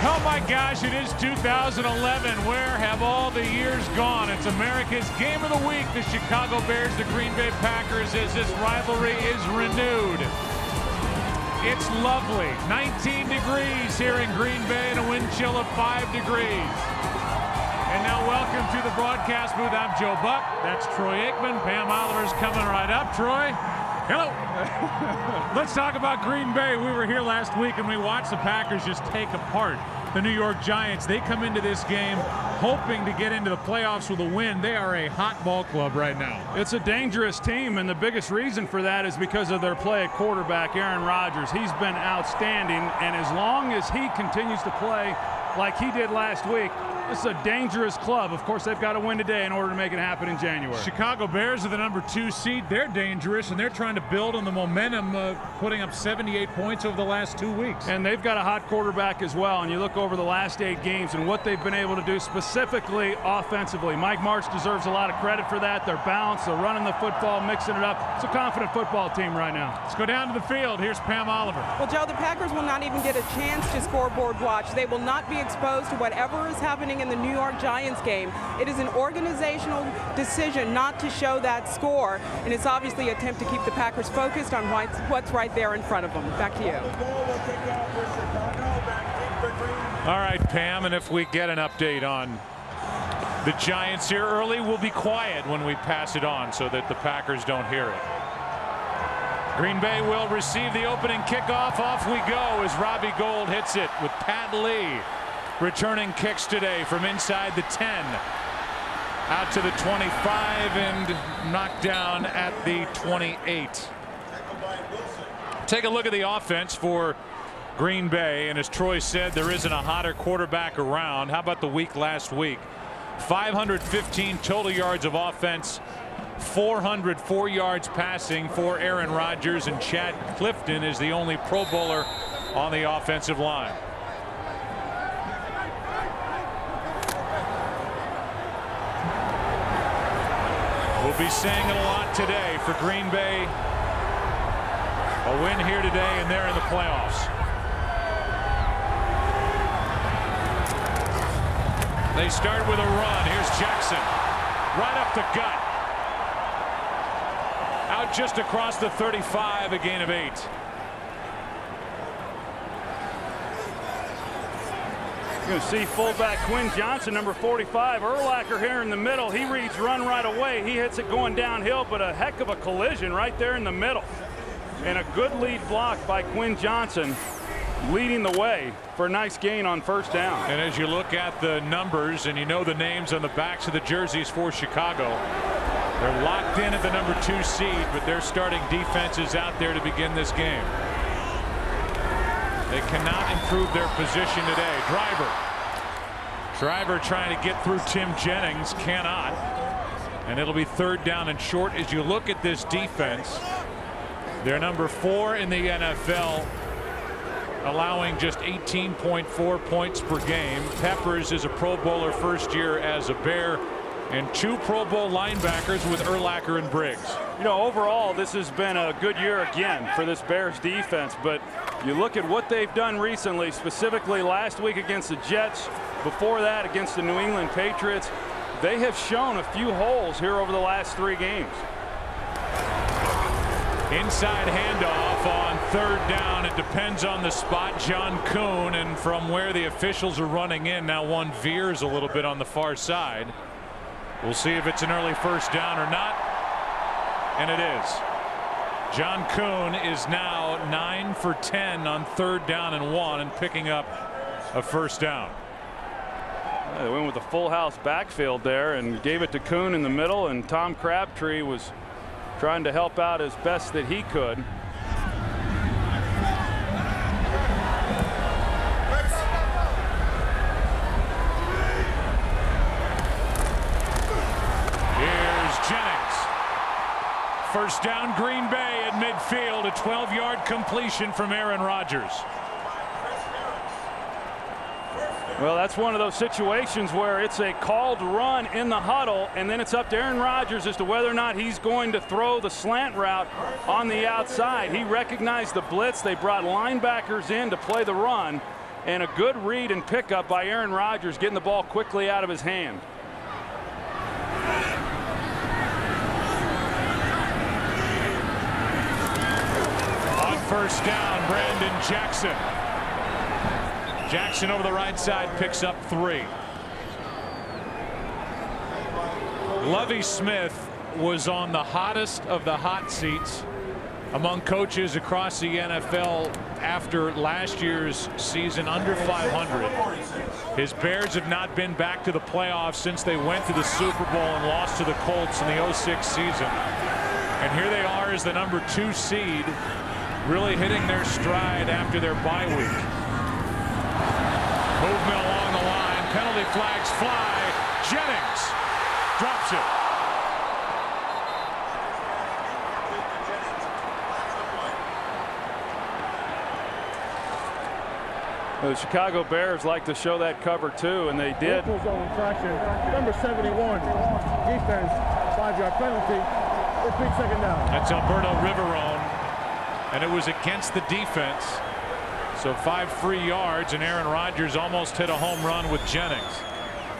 Oh my gosh, it is 2011. Where have all the years gone? It's America's Game of the Week, the Chicago Bears, the Green Bay Packers, as this rivalry is renewed. It's lovely. 19 degrees here in Green Bay and a wind chill of 5 degrees. And now welcome to the broadcast booth. I'm Joe Buck. That's Troy Aikman. Pam Oliver's coming right up. Troy, hello. Let's talk about Green Bay. We were here last week and we watched the Packers just take apart the New York Giants. They come into this game hoping to get into the playoffs with a win. They are a hot ball club right now. It's a dangerous team, and the biggest reason for that is because of their play at quarterback, Aaron Rodgers. He's been outstanding, and as long as he continues to play like he did last week, this is a dangerous club. Of course, they've got to win today in order to make it happen in January. Chicago Bears are the number 2 seed. They're dangerous, and they're trying to build on the momentum of putting up 78 points over the last 2 weeks. And they've got a hot quarterback as well. And you look over the last 8 games and what they've been able to do specifically offensively. Mike Martz deserves a lot of credit for that. They're balanced. They're running the football, mixing it up. It's a confident football team right now. Let's go down to the field. Here's Pam Oliver. Well, Joe, the Packers will not even get a chance to scoreboard watch. They will not be exposed to whatever is happening in the New York Giants game. It is an organizational decision not to show that score, and it's obviously an attempt to keep the Packers focused on what's right there in front of them. Back to you. All right, Pam, and if we get an update on the Giants here early, we'll be quiet when we pass it on so that the Packers don't hear it. Green Bay will receive the opening kickoff. Off we go as Robbie Gould hits it with Pat Lee returning kicks today from inside the 10 out to the 25 and knocked down at the 28. Take a look at the offense for Green Bay, and as Troy said, there isn't a hotter quarterback around. How about the week last week? 515 total yards of offense, 404 yards passing for Aaron Rodgers, and Chad Clifton is the only Pro Bowler on the offensive line. We'll be saying it a lot today for Green Bay. A win here today and they're in the playoffs. They start with a run. Here's Jackson. Right up the gut. Out just across the 35, a gain of 8. You're going to see fullback Quinn Johnson, number 45. Urlacher here in the middle. He reads run right away. He hits it going downhill, but a heck of a collision right there in the middle. And a good lead block by Quinn Johnson, leading the way for a nice gain on first down. And as you look at the numbers and you know the names on the backs of the jerseys for Chicago, they're locked in at the number 2 seed, but their starting defense is out there to begin this game. They cannot improve their position today. Driver trying to get through Tim Jennings, cannot. And it'll be 3rd down and short. As you look at this defense, they're number 4 in the NFL, allowing just 18.4 points per game. Peppers is a Pro Bowler first year as a Bear, and 2 Pro Bowl linebackers with Urlacher and Briggs. You know, overall, this has been a good year again for this Bears defense, but you look at what they've done recently, specifically last week against the Jets, before that against the New England Patriots. They have shown a few holes here over the last 3 games. Inside handoff on 3rd down. It depends on the spot. John Kuhn, and from where the officials are running in, now one veers a little bit on the far side. We'll see if it's an early first down or not. And it is. John Kuhn is now 9 for 10 on 3rd down and 1 and picking up a first down. They went with a full house backfield there and gave it to Kuhn in the middle, and Tom Crabtree was trying to help out as best that he could. First down, Green Bay at midfield. A 12-yard completion from Aaron Rodgers. Well, that's one of those situations where it's a called run in the huddle, and then it's up to Aaron Rodgers as to whether or not he's going to throw the slant route on the outside. He recognized the blitz. They brought linebackers in to play the run, and a good read and pickup by Aaron Rodgers, getting the ball quickly out of his hand. On first down, Brandon Jackson. Jackson over the right side picks up 3. Lovie Smith was on the hottest of the hot seats among coaches across the NFL after last year's season under 500. His Bears have not been back to the playoffs since they went to the Super Bowl and lost to the Colts in the 06 season. And here they are as the number 2 seed, really hitting their stride after their bye week. Movement along the line, penalty flags fly. Jennings drops it. The Chicago Bears like to show that cover too, and they did. Number 71, defense, 5-yard penalty. Repeat second down. That's Alberto Riverone, and it was against the defense. So 5 free yards, and Aaron Rodgers almost hit a home run with Jennings.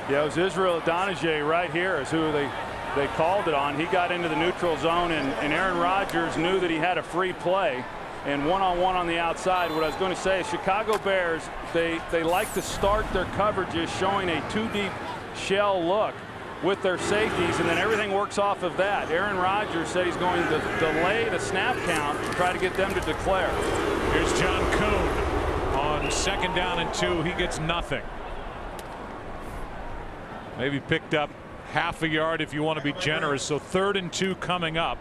Yeah, it was Israel Adonijah right here is who they called it on. He got into the neutral zone, and Aaron Rodgers knew that he had a free play. And one-on-one on the outside. What I was going to say is Chicago Bears, they like to start their coverages showing a 2-deep shell look with their safeties, and then everything works off of that. Aaron Rodgers said he's going to delay the snap count to try to get them to declare. Here's John Kuhn on second down and 2. He gets nothing. Maybe picked up half a yard if you want to be generous. So 3rd and 2 coming up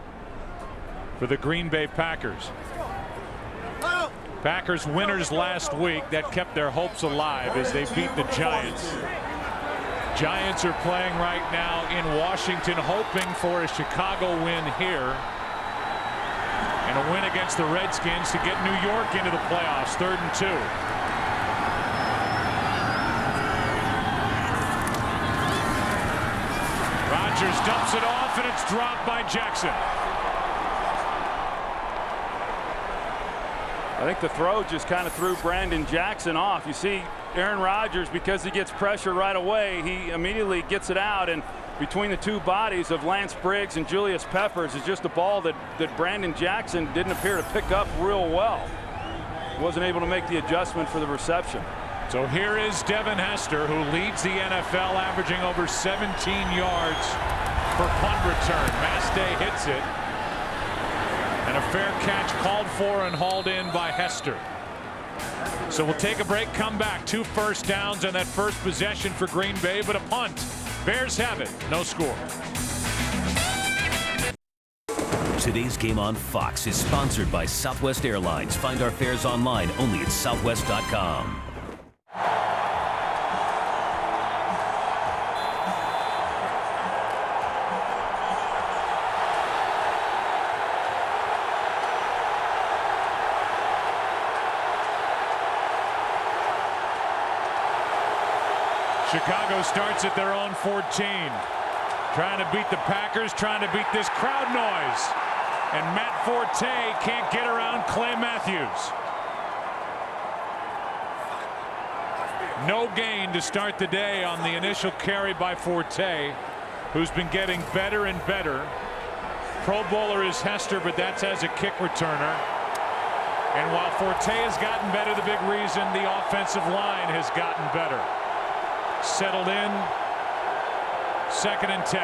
for the Green Bay Packers. Packers winners last week. That kept their hopes alive as they beat the Giants. Giants are playing right now in Washington, hoping for a Chicago win here and a win against the Redskins to get New York into the playoffs. 3rd and 2. Rodgers dumps it off, and it's dropped by Jackson. I think the throw just kind of threw Brandon Jackson off. You see Aaron Rodgers, because he gets pressure right away, he immediately gets it out, and between the 2 bodies of Lance Briggs and Julius Peppers is just a ball that Brandon Jackson didn't appear to pick up real well. Wasn't able to make the adjustment for the reception. So here is Devin Hester, who leads the NFL, averaging over 17 yards per punt return. Mastay hits it. And a fair catch called for and hauled in by Hester. So we'll take a break, come back. 2 first downs on that first possession for Green Bay, but a punt. Bears have it. No score. Today's game on Fox is sponsored by Southwest Airlines. Find our fares online only at southwest.com. Chicago starts at their own 14. Trying to beat the Packers, trying to beat this crowd noise. And Matt Forte can't get around Clay Matthews. No gain to start the day on the initial carry by Forte, who's been getting better and better. Pro Bowler is Hester, but that's as a kick returner. And while Forte has gotten better, the big reason the offensive line has gotten better. Settled in. 2nd and 10.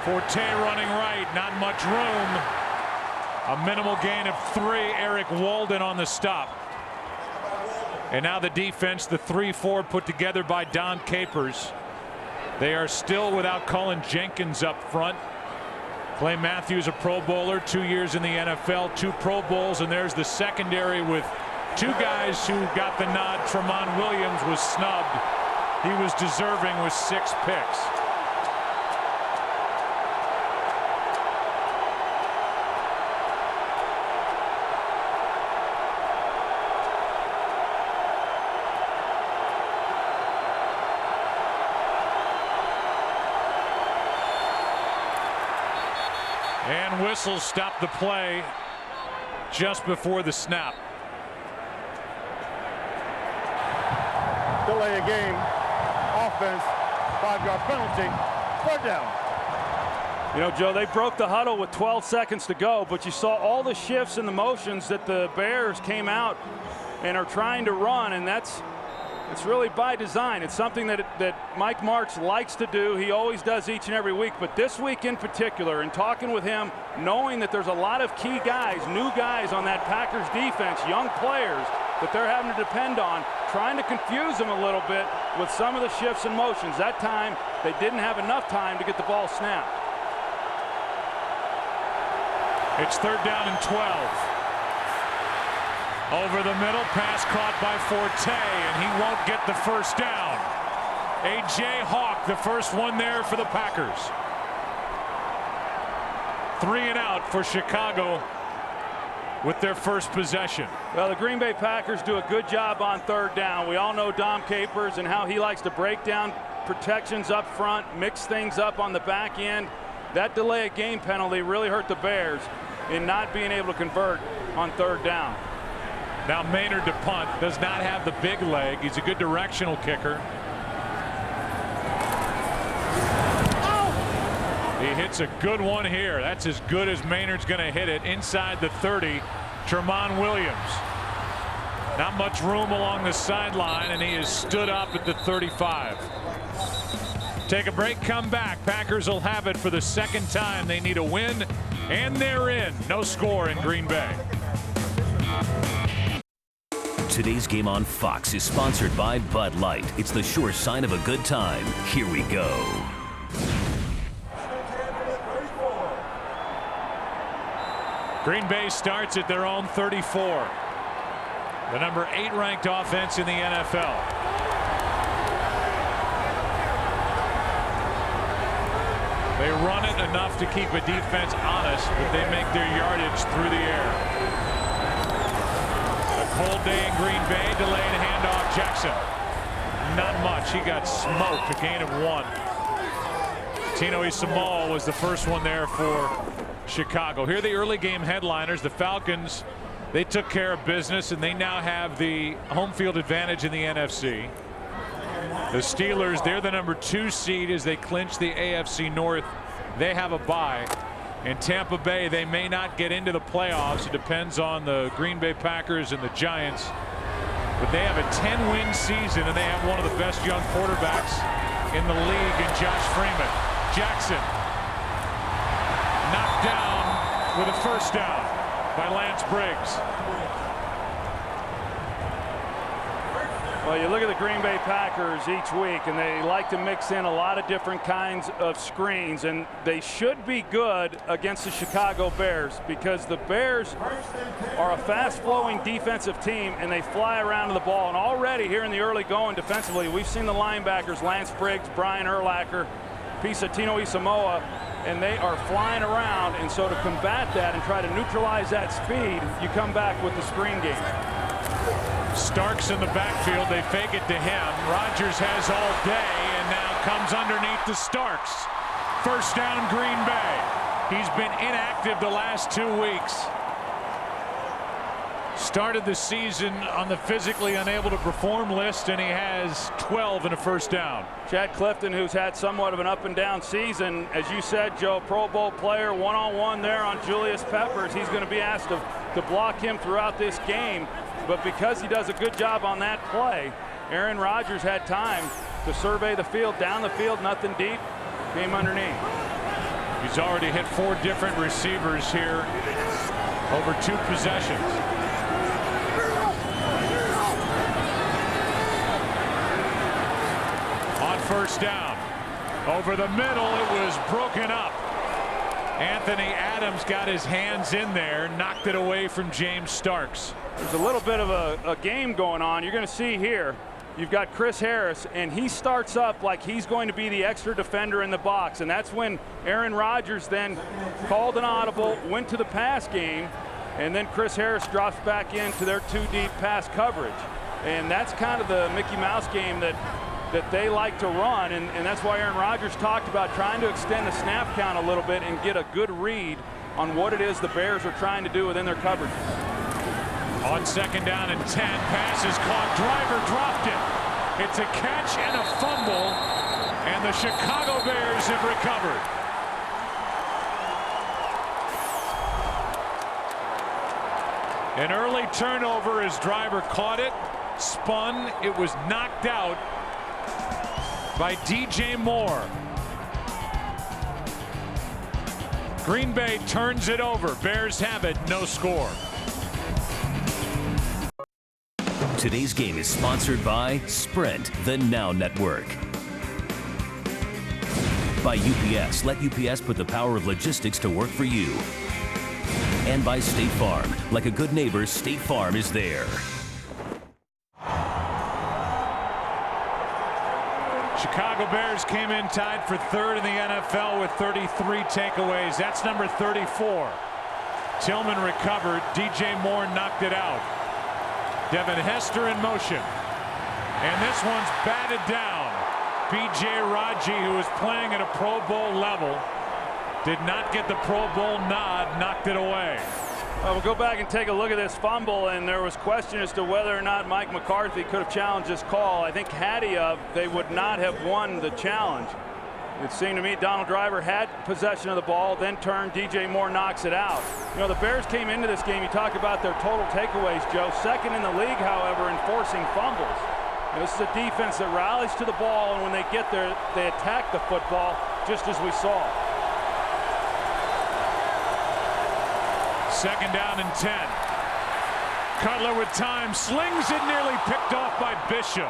Forte running right, not much room. A minimal gain of 3. Eric Walden on the stop. And now the defense, the 3-4 put together by Don Capers. They are still without Cullen Jenkins up front. Clay Matthews, a Pro Bowler, 2 years in the NFL, 2 Pro Bowls, and there's the secondary with 2 guys who got the nod. Tramon Williams was snubbed. He was deserving with 6 picks. And whistles stop the play just before the snap. Delay a game. Offense. 5-yard penalty. 3rd down. You know, Joe, they broke the huddle with 12 seconds to go, but you saw all the shifts and the motions that the Bears came out and are trying to run, and it's really by design. It's something that Mike Martz likes to do. He always does each and every week, but this week in particular, and talking with him, knowing that there's a lot of key guys, new guys on that Packers defense, young players that they're having to depend on, trying to confuse them a little bit with some of the shifts and motions. That time, they didn't have enough time to get the ball snapped. It's 3rd down and 12. Over the middle, pass caught by Forte, and he won't get the 1st down. A.J. Hawk, the first one there for the Packers. 3 and out for Chicago with their first possession. Well, the Green Bay Packers do a good job on 3rd down. We all know Dom Capers and how he likes to break down protections up front, mix things up on the back end. That delay of game penalty really hurt the Bears in not being able to convert on 3rd down. Now Maynard to punt. Does not have the big leg. He's a good directional kicker. He hits a good one here. That's as good as Maynard's going to hit it. Inside the 30, Tramon Williams. Not much room along the sideline, and he is stood up at the 35. Take a break, come back. Packers will have it for the 2nd time. They need a win, and they're in. No score in Green Bay. Today's game on Fox is sponsored by Bud Light. It's the sure sign of a good time. Here we go. Green Bay starts at their own 34. The number 8 ranked offense in the NFL. They run it enough to keep a defense honest, but they make their yardage through the air. A cold day in Green Bay, delayed handoff. Jackson. Not much. He got smoked. A gain of 1. Tino Isamoah was the first one there for Chicago. Here are the early game headliners. The Falcons, they took care of business, and they now have the home field advantage in the NFC. The Steelers, they're the number 2 seed as they clinch the AFC North. They have a bye. And Tampa Bay, they may not get into the playoffs. It depends on the Green Bay Packers and the Giants. But they have a 10-win season, and they have one of the best young quarterbacks in the league in Josh Freeman. Jackson knocked down with a 1st down by Lance Briggs. Well, you look at the Green Bay Packers each week, and they like to mix in a lot of different kinds of screens, and they should be good against the Chicago Bears because the Bears are a fast-flowing defensive team, and they fly around to the ball. And already here in the early going defensively, we've seen the linebackers, Lance Briggs, Brian Urlacher, piece of Tino Isamoah, and they are flying around. And so to combat that and try to neutralize that speed, you come back with the screen game. Starks in the backfield. They fake it to him. Rodgers has all day and now comes underneath to Starks. 1st down Green Bay. He's been inactive the last 2 weeks. Started the season on the physically unable to perform list, and he has 12 and a 1st down. Chad Clifton, who's had somewhat of an up and down season, as you said, Joe, Pro Bowl player, one-on-one there on Julius Peppers. He's going to be asked to block him throughout this game. But because he does a good job on that play, Aaron Rodgers had time to survey the field, down the field, nothing deep, came underneath. He's already hit 4 different receivers here over 2 possessions. On 1st down, over the middle, it was broken up. Anthony Adams got his hands in there, knocked it away from James Starks. There's a little bit of a game going on. You're going to see here, you've got Chris Harris, and he starts up like he's going to be the extra defender in the box. And that's when Aaron Rodgers then called an audible, went to the pass game, and then Chris Harris drops back into their 2-deep pass coverage. And that's kind of the Mickey Mouse game that they like to run, and that's why Aaron Rodgers talked about trying to extend the snap count a little bit and get a good read on what it is the Bears are trying to do within their coverage. On 2nd down and 10, pass is caught, driver dropped it. It's a catch and a fumble, and the Chicago Bears have recovered. An early turnover as driver caught it, spun, it was knocked out by DJ Moore. Green Bay turns it over. Bears have it, no score. Today's game is sponsored by Sprint, the Now Network. By UPS, let UPS put the power of logistics to work for you. And by State Farm, like a good neighbor, State Farm is there. Chicago Bears came in tied for 3rd in the NFL with 33 takeaways. That's number 34. Tillman recovered. DJ Moore knocked it out. Devin Hester in motion. And this one's batted down. B.J. Raji, who is playing at a Pro Bowl level, did not get the Pro Bowl nod, knocked it away. Well, we'll go back and take a look at this fumble, and there was question as to whether or not Mike McCarthy could have challenged this call. I think had he of, they would not have won the challenge. It seemed to me Donald Driver had possession of the ball, then turned. DJ Moore knocks it out. You know, the Bears came into this game, you talk about their total takeaways, Joe. 2nd in the league, however, in forcing fumbles. This is a defense that rallies to the ball, and when they get there, they attack the football, just as we saw. 2nd down and 10. Cutler with time, slings it, nearly picked off by Bishop.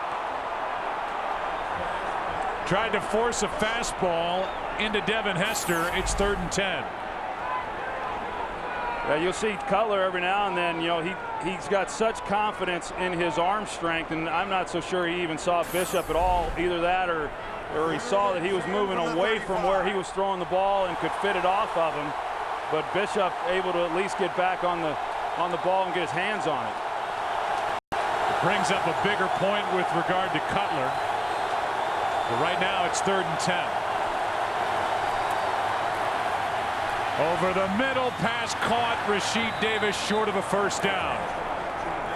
Tried to force a fastball into Devin Hester. It's 3rd and 10. Yeah, you'll see Cutler every now and then. You know, he's got such confidence in his arm strength, and I'm not so sure he even saw Bishop at all. Either that or he saw that he was moving away from where he was throwing the ball and could fit it off of him. But Bishop able to at least get back on the ball and get his hands on it. Brings up a bigger point with regard to Cutler. But right now it's 3rd and 10. Over the middle, pass caught. Rasheed Davis short of a 1st down.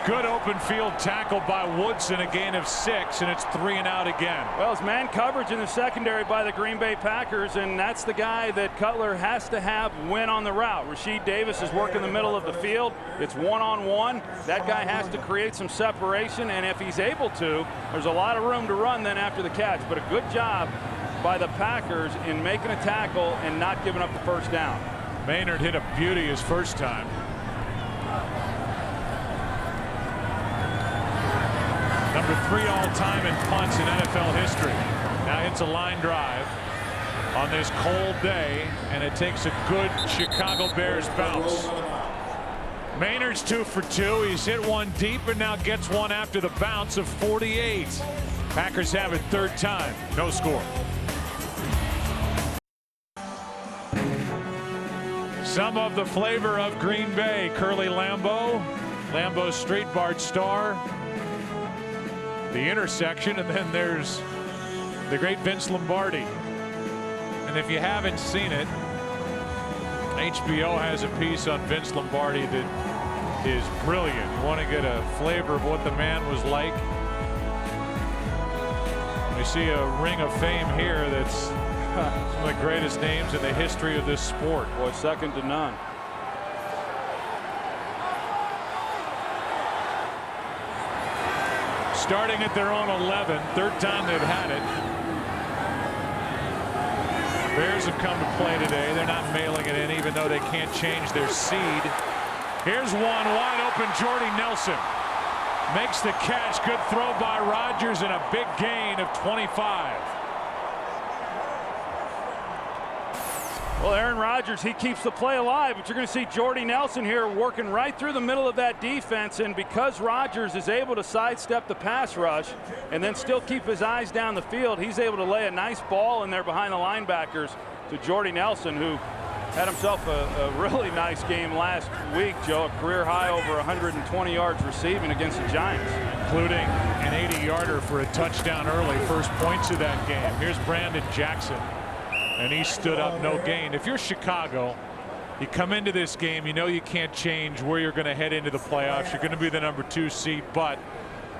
Good open field tackle by Woodson, a gain of 6, and it's 3 and out again. Well, it's man coverage in the secondary by the Green Bay Packers, and that's the guy that Cutler has to have win on the route. Rasheed Davis is working the middle of the field. It's one-on-one. That guy has to create some separation, and if he's able to, there's a lot of room to run then after the catch. But a good job by the Packers in making a tackle and not giving up the 1st down. Maynard hit a beauty his first time. Number 3 all-time in punts in NFL history. Now hits a line drive on this cold day, and it takes a good Chicago Bears bounce. Maynard's 2 for 2. He's hit one deep and now gets one after the bounce of 48. Packers have it 3rd time. No score. Some of the flavor of Green Bay. Curly Lambeau. Lambeau Street, Bart Starr. The intersection, and then there's the great Vince Lombardi. And if you haven't seen it, HBO has a piece on Vince Lombardi that is brilliant. You want to get a flavor of what the man was like. We see a ring of fame here that's some of the greatest names in the history of this sport. Boy, 2nd to none. Starting at their own 11, 3rd time they've had it. Bears have come to play today. They're not mailing it in, even though they can't change their seed. Here's one wide open. Jordy Nelson makes the catch. Good throw by Rodgers and a big gain of 25. Well, Aaron Rodgers, he keeps the play alive, but you're going to see Jordy Nelson here working right through the middle of that defense, and because Rodgers is able to sidestep the pass rush and then still keep his eyes down the field, he's able to lay a nice ball in there behind the linebackers to Jordy Nelson, who had himself a really nice game last week, Joe. A career high over 120 yards receiving against the Giants, including an 80-yarder for a touchdown early. First points of that game. Here's Brandon Jackson. and he stood up, no gain. If you're Chicago, you come into this game, you know you can't change where you're going to head into the playoffs. You're going to be the #2 seed, but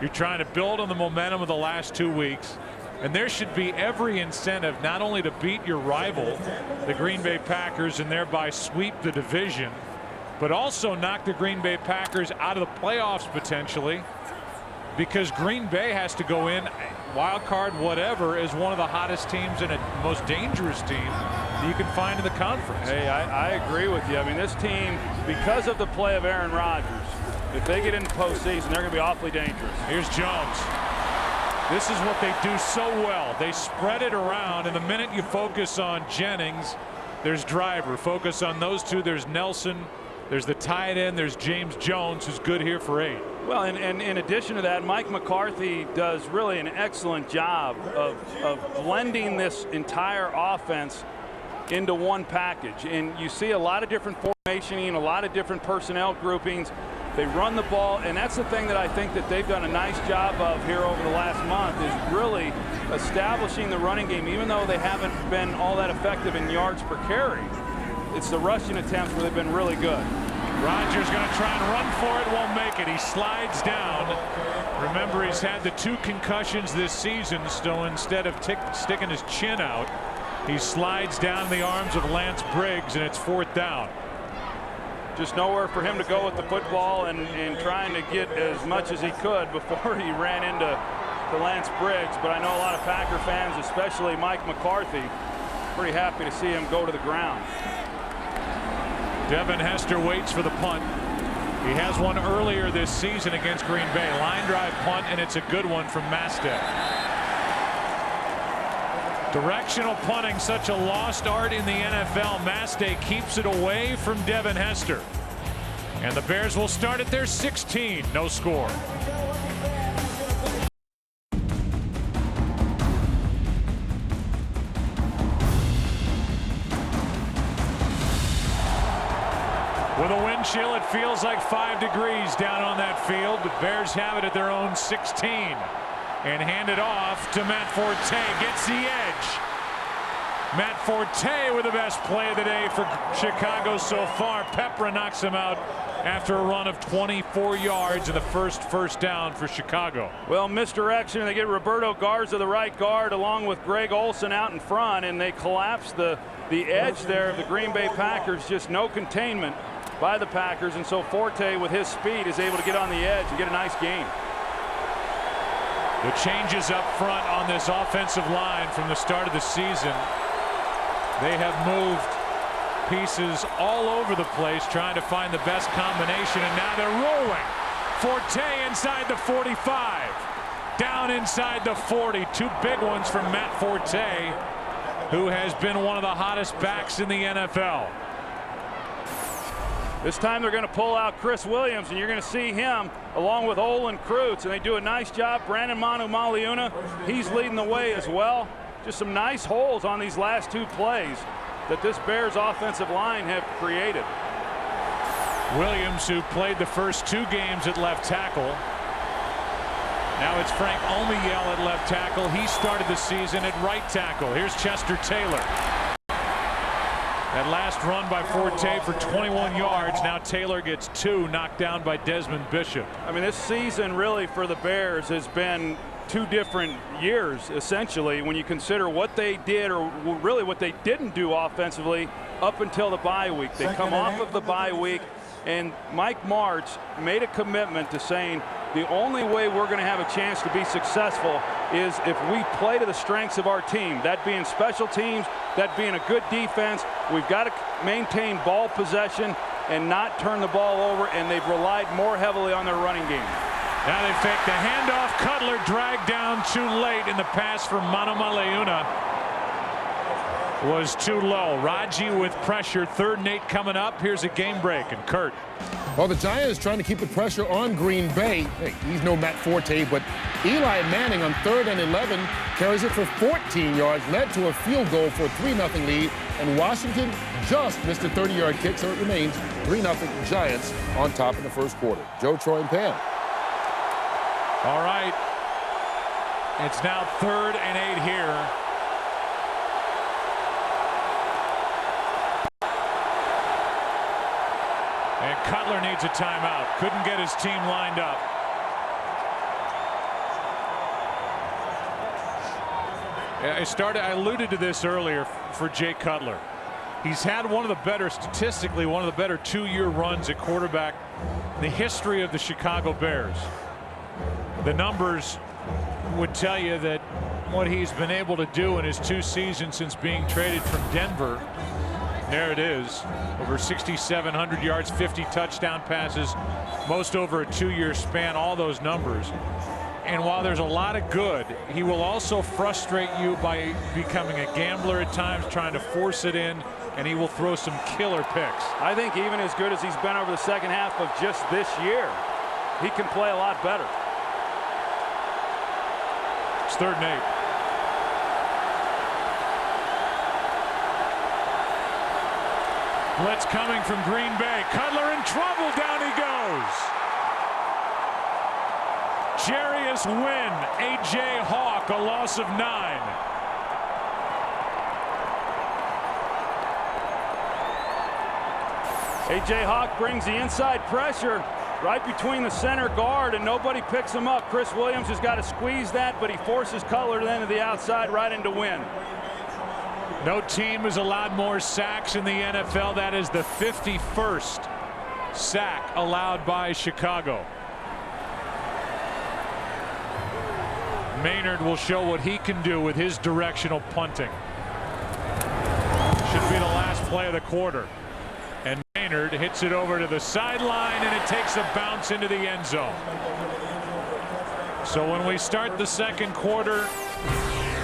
you're trying to build on the momentum of the last 2 weeks. And there should be every incentive not only to beat your rival, the Green Bay Packers, and thereby sweep the division, but also knock the Green Bay Packers out of the playoffs potentially, because Green Bay has to go in, wild card, whatever, as one of the hottest teams and a most dangerous team that you can find in the conference. Hey, I agree with you. I mean, this team, because of the play of Aaron Rodgers, if they get into postseason, they're going to be awfully dangerous. Here's Jones. This is what they do so well. They spread it around, and the minute you focus on Jennings, there's Driver. Focus on those two, there's Nelson. There's the tight end. There's James Jones, who's good here for 8. Well, and in addition to that, Mike McCarthy does really an excellent job of blending this entire offense into one package. And you see a lot of different formationing, a lot of different personnel groupings. They run the ball, and that's the thing that I think that they've done a nice job of here over the last month, is really establishing the running game, even though they haven't been all that effective in yards per carry. It's the rushing attempts where they've been really good. Rodgers going to try and run for it, won't make it. He slides down. Remember, he's had the 2 concussions this season, so instead of sticking his chin out, he slides down the arms of Lance Briggs, and it's 4th down. Just nowhere for him to go with the football, and trying to get as much as he could before he ran into Lance Briggs. But I know a lot of Packer fans, especially Mike McCarthy, pretty happy to see him go to the ground. Devin Hester waits for the punt. He has one earlier this season against Green Bay. Line drive punt, and it's a good one from Mastek. Directional punting, such a lost art in the NFL. Mastek keeps it away from Devin Hester. And the Bears will start at their 16. No score. With a wind chill, it feels like 5 degrees down on that field. The Bears have it at their own 16. And hand it off to Matt Forte. Gets the edge. Matt Forte with the best play of the day for Chicago so far. Pepra knocks him out after a run of 24 yards and the first down for Chicago. Well, misdirection. They get Roberto Garza, the right guard, along with Greg Olsen out in front, and they collapse the edge there of the Green Bay Packers. Just no containment by the Packers, and so Forte, with his speed, is able to get on the edge and get a nice gain. The changes up front on this offensive line from the start of the season. They have moved pieces all over the place trying to find the best combination, and now they're rolling. Forte inside the 45. Down inside the 40. 2 big ones from Matt Forte, who has been one of the hottest backs in the NFL. This time they're going to pull out Chris Williams, and you're going to see him along with Olin Kreutz, and they do a nice job. Brandon Manu-Maliuna, he's leading the way as well. Just some nice holes on these last 2 plays that this Bears offensive line have created. Williams, who played the first 2 games at left tackle. Now it's Frank Omiyale at left tackle. He started the season at right tackle. Here's Chester Taylor. That last run by Forte for 21 yards. Now Taylor gets 2, knocked down by Desmond Bishop. I mean, this season really for the Bears has been 2 different years, essentially, when you consider what they did, or really what they didn't do offensively up until the bye week. They come off of the bye week, and Mike Martz made a commitment to saying the only way we're going to have a chance to be successful is if we play to the strengths of our team, that being special teams, that being a good defense. We've got to maintain ball possession and not turn the ball over, and they've relied more heavily on their running game. Now they fake the handoff. Cutler dragged down too late, and the pass from Manu-Maliuna was too low. Raji with pressure. 3rd and 8 coming up. Here's a game break, and Kurt. Well, the Giants trying to keep the pressure on Green Bay. Hey, he's no Matt Forte, but Eli Manning on 3rd and 11 carries it for 14 yards, led to a field goal for a 3-0 lead, and Washington just missed a 30-yard kick, so it remains 3-0 Giants on top in the first quarter. Joe, Troy, and Pam. All right. It's now 3rd and 8 here. And Cutler needs a timeout. Couldn't get his team lined up. I alluded to this earlier for Jay Cutler. He's had statistically one of the better 2-year runs at quarterback in the history of the Chicago Bears. The numbers would tell you that what he's been able to do in his 2 seasons since being traded from Denver, there it is, over 6,700 yards, 50 touchdown passes, most over a 2-year span, all those numbers. And while there's a lot of good, he will also frustrate you by becoming a gambler at times, trying to force it in, and he will throw some killer picks. I think even as good as he's been over the second half of just this year, he can play a lot better. It's 3rd and 8. Blitz coming from Green Bay. Cutler in trouble. Down he goes. Jarius Wynn, A.J. Hawk, a loss of 9. A.J. Hawk brings the inside pressure right between the center guard, and nobody picks him up. Chris Williams has got to squeeze that, but he forces Cutler then to the outside right into Wynn. No team has allowed more sacks in the NFL. That is the 51st sack allowed by Chicago. Maynard will show what he can do with his directional punting. Should be the last play of the quarter. And Maynard hits it over to the sideline, and it takes a bounce into the end zone. So when we start the second quarter,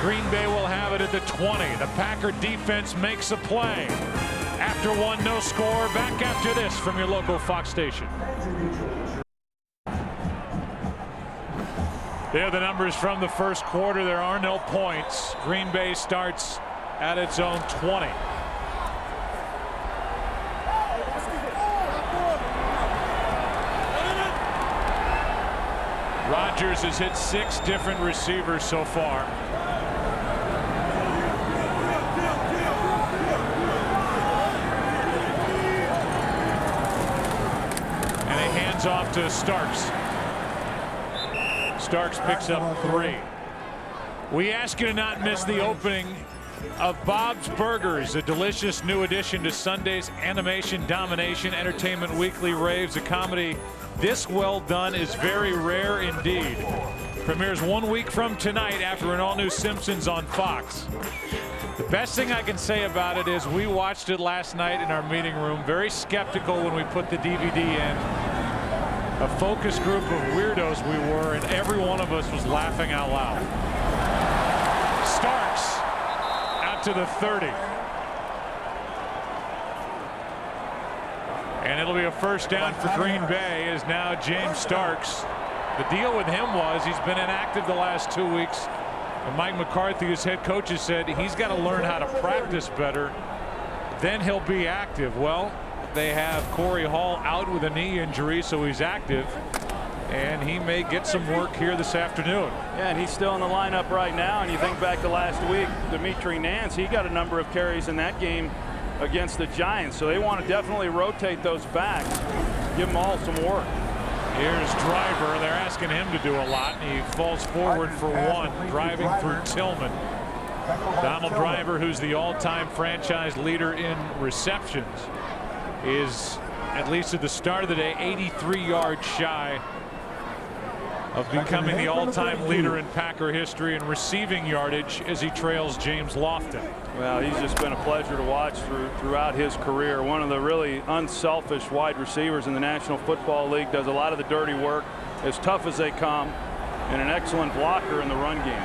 Green Bay will have it at the 20. The Packer defense makes a play. After 1, no score. Back after this from your local Fox station. There are the numbers from the first quarter. There are no points. Green Bay starts at its own 20. Rodgers has hit 6 different receivers so far. And he hands off to Starks. Starks picks up 3. We ask you to not miss the opening of Bob's Burgers, a delicious new addition to Sunday's Animation Domination Entertainment Weekly Raves. A comedy this well done is very rare indeed. Premieres 1 week from tonight after an all-new Simpsons on Fox. The best thing I can say about it is we watched it last night in our meeting room, very skeptical when we put the DVD in. A focus group of weirdos we were, and every one of us was laughing out loud. Starks out to the 30. And it'll be a first down for Green Bay as now James Starks. The deal with him was he's been inactive the last 2 weeks. And Mike McCarthy, his head coach, has said he's got to learn how to practice better. Then he'll be active. Well, they have Corey Hall out with a knee injury, so he's active, and he may get some work here this afternoon. Yeah, and he's still in the lineup right now. And you think back to last week, Dimitri Nance, he got a number of carries in that game against the Giants, so they want to definitely rotate those backs, give them all some work. Here's Driver. They're asking him to do a lot, and he falls forward for 1, driving through Tillman. Donald Driver, who's the all-time franchise leader in receptions, is, at least at the start of the day, 83 yards shy of becoming the all-time leader in Packer history in receiving yardage as he trails James Lofton. Well, he's just been a pleasure to watch throughout his career. One of the really unselfish wide receivers in the National Football League, does a lot of the dirty work, as tough as they come, and an excellent blocker in the run game.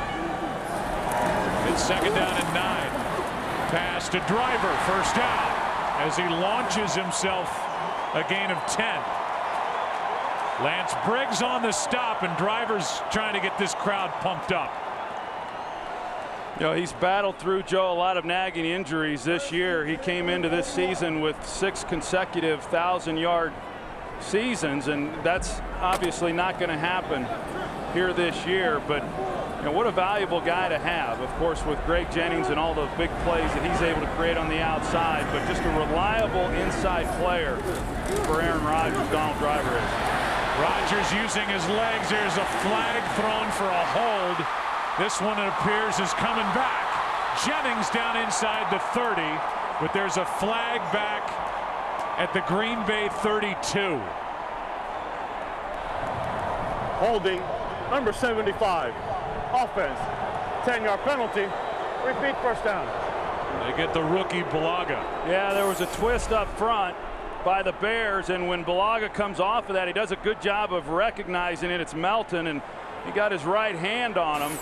It's 2nd down and 9. Pass to Driver, first down, as he launches himself a gain of 10. Lance Briggs on the stop, and Driver's trying to get this crowd pumped up. You know, he's battled through, Joe, a lot of nagging injuries this year. He came into this season with 6 consecutive 1,000-yard seasons, and that's obviously not going to happen here this year. But And what a valuable guy to have, of course, with Greg Jennings and all the big plays that he's able to create on the outside, but just a reliable inside player for Aaron Rodgers, Donald Driver is. Rodgers using his legs. There's a flag thrown for a hold. This one, it appears, is coming back. Jennings down inside the 30, but there's a flag back at the Green Bay 32. Holding number 75. Offense, 10-yard penalty. Repeat, first down. They get the rookie Bulaga. Yeah, there was a twist up front by the Bears, and when Bulaga comes off of that, he does a good job of recognizing it. It's Melton, and he got his right hand on him.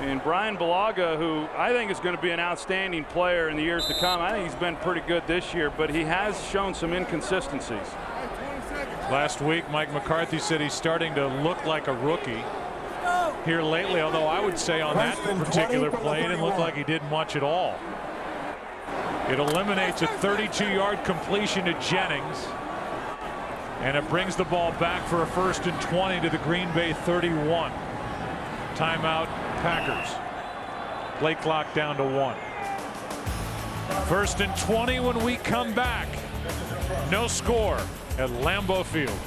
And Brian Bulaga, who I think is going to be an outstanding player in the years to come. I think he's been pretty good this year, but he has shown some inconsistencies. Last week, Mike McCarthy said he's starting to look like a rookie here lately, although I would say on that particular play, it didn't look like he did much at all. It eliminates a 32-yard completion to Jennings, and it brings the ball back for a 1st and 20 to the Green Bay 31. Timeout, Packers. Play clock down to 1. 1st and 20 when we come back. No score at Lambeau Field.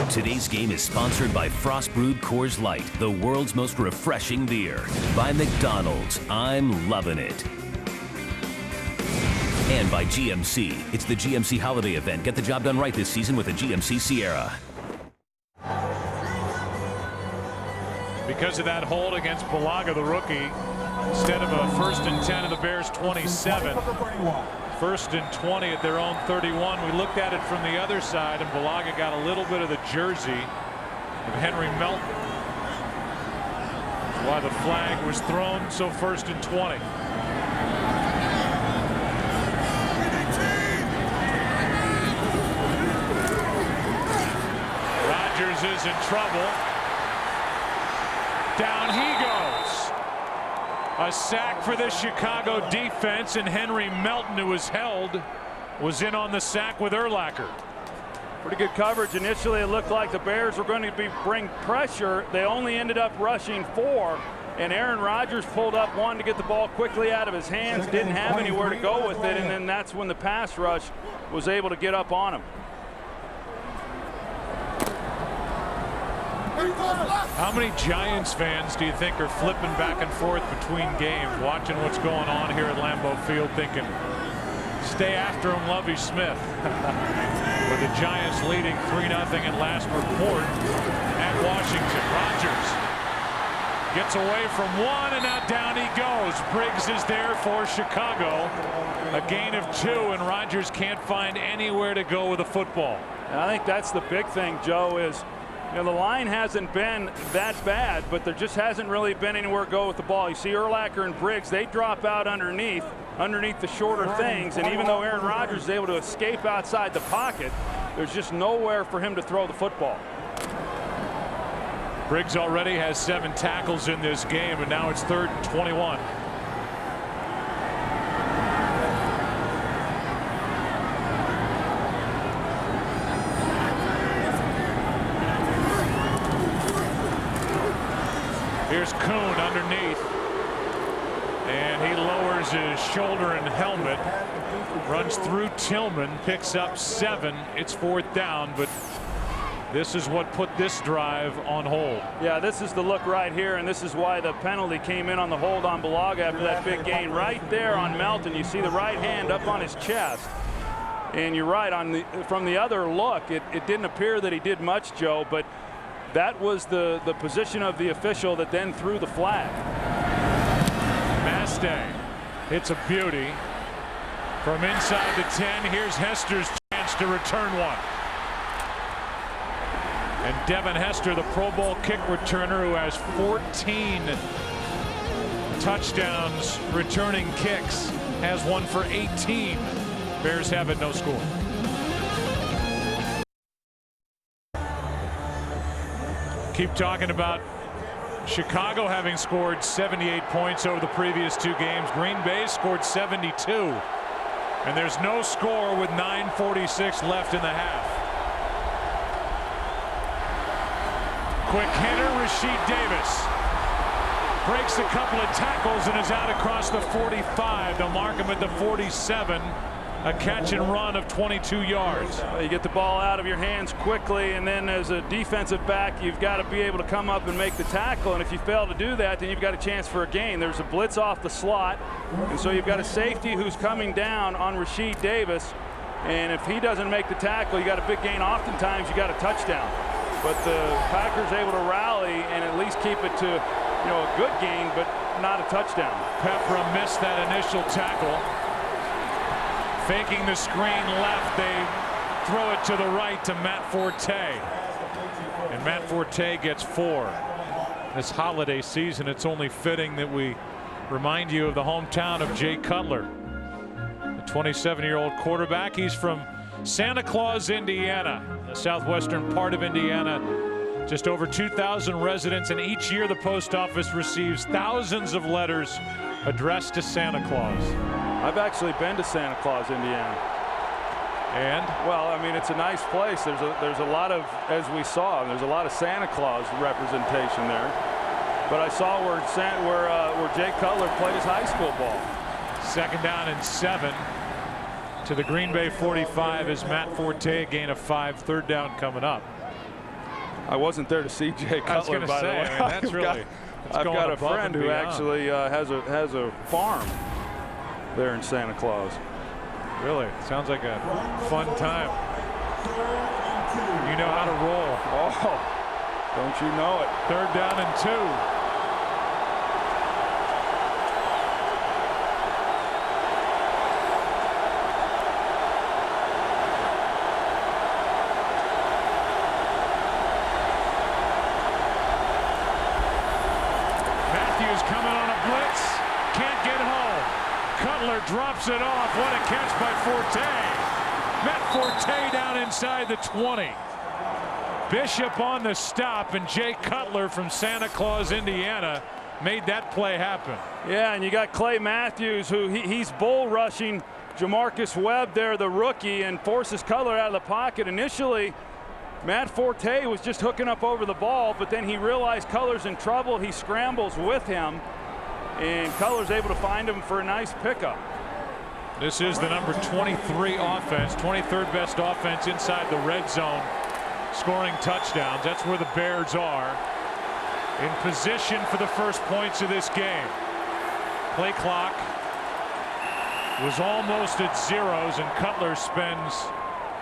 Today's game is sponsored by Frost Brewed Coors Light, the world's most refreshing beer. By McDonald's, I'm loving it. And by GMC. It's the GMC holiday event. Get the job done right this season with a GMC Sierra. Because of that hold against Bulaga, the rookie, instead of a 1st and 10 of the Bears 27, 1st and 20 at their own 31. We looked at it from the other side, and Bulaga got a little bit of the jersey of Henry Melton. That's why the flag was thrown, so 1st and 20. Rodgers is in trouble. Down he goes. A sack for the Chicago defense, and Henry Melton, who was held, was in on the sack with Urlacher. Pretty good coverage. Initially, it looked like the Bears were going to bring pressure. They only ended up rushing 4, and Aaron Rodgers pulled up one to get the ball quickly out of his hands. Didn't have anywhere to go with it, and then that's when the pass rush was able to get up on him. How many Giants fans do you think are flipping back and forth between games, watching what's going on here at Lambeau Field, thinking, stay after him, Lovie Smith? With the Giants leading 3-0 at last report at Washington. Rodgers gets away from one, and now down he goes. Briggs is there for Chicago. A gain of 2, and Rodgers can't find anywhere to go with the football. And I think that's the big thing, Joe, is the line hasn't been that bad, but there just hasn't really been anywhere to go with the ball. You see Urlacher and Briggs, they drop out underneath the shorter things, and even though Aaron Rodgers is able to escape outside the pocket, there's just nowhere for him to throw the football. Briggs already has 7 tackles in this game, and now it's 3rd and 21. Here's Kuhn underneath, and he lowers his shoulder and helmet, runs through Tillman, picks up 7. It's 4th down, but this is what put this drive on hold. Yeah, this is the look right here, and this is why the penalty came in on the hold on Bulaga after that big gain. Right there on Melton, you see the right hand up on his chest. And you're right, from the other look, it didn't appear that he did much, Joe, but that was the position of the official that then threw the flag. Mastang hits a beauty from inside the 10. Here's Hester's chance to return one. And Devin Hester, the Pro Bowl kick returner, who has 14 touchdowns returning kicks, has one for 18. Bears have it, no score. Keep talking about Chicago having scored 78 points over the previous 2 games. Green Bay scored 72. And there's no score with 9:46 left in the half. Quick hitter, Rasheed Davis. Breaks a couple of tackles and is out across the 45. They'll mark him at the 47. A catch and run of 22 yards. You get the ball out of your hands quickly, and then as a defensive back, you've got to be able to come up and make the tackle. And if you fail to do that, then you've got a chance for a gain. There's a blitz off the slot, and so you've got a safety who's coming down on Rasheed Davis. And if he doesn't make the tackle, you got a big gain. Oftentimes, you got a touchdown. But the Packers able to rally and at least keep it to, a good gain, but not a touchdown. Peppra missed that initial tackle. Faking the screen left, they throw it to the right to Matt Forte. And Matt Forte gets 4. This holiday season, it's only fitting that we remind you of the hometown of Jay Cutler, the 27-year-old quarterback. He's from Santa Claus, Indiana, the southwestern part of Indiana. Just over 2,000 residents, and each year the post office receives thousands of letters addressed to Santa Claus. I've actually been to Santa Claus, Indiana. And? Well, I mean, it's a nice place. There's a lot of, as we saw, there's a lot of Santa Claus representation there. But I saw where Jay Cutler played his high school ball. 2nd down and 7 to the Green Bay 45 as Matt Forte, a gain of 5. 3rd down coming up. I wasn't there to see Jay Cutler, by the way. I mean, that's really, I've got a friend who actually has a farm there in Santa Claus. Really? Sounds like a fun time. You know how to roll. Oh, don't you know it. 3rd down and 2. Drops it off. What a catch by Forte. Matt Forte down inside the 20. Bishop on the stop, and Jay Cutler from Santa Claus, Indiana, made that play happen. Yeah, and you got Clay Matthews, who he's bull rushing Jamarcus Webb there, the rookie, and forces Cutler out of the pocket. Initially, Matt Forte was just hooking up over the ball, but then he realized Cutler's in trouble. He scrambles with him, and Cutler's able to find him for a nice pickup. This is the number 23 offense, 23rd best offense inside the red zone, scoring touchdowns. That's where the Bears are, in position for the first points of this game. Play clock was almost at zeros, and Cutler spends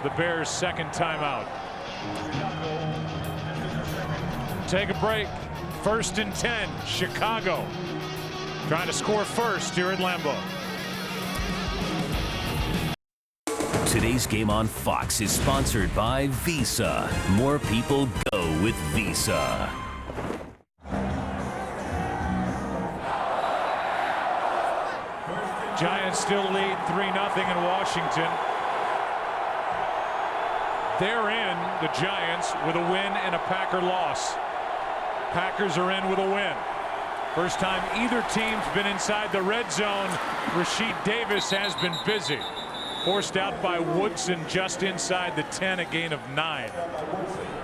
the Bears' 2nd timeout. Take a break. 1st and 10, Chicago. Trying to score first here at Lambeau. Today's game on Fox is sponsored by Visa. More people go with Visa. Giants still lead 3-0 in Washington. They're in, the Giants, with a win and a Packer loss. Packers are in with a win. First time either team's been inside the red zone. Rasheed Davis has been busy. Forced out by Woodson just inside the 10, a gain of 9.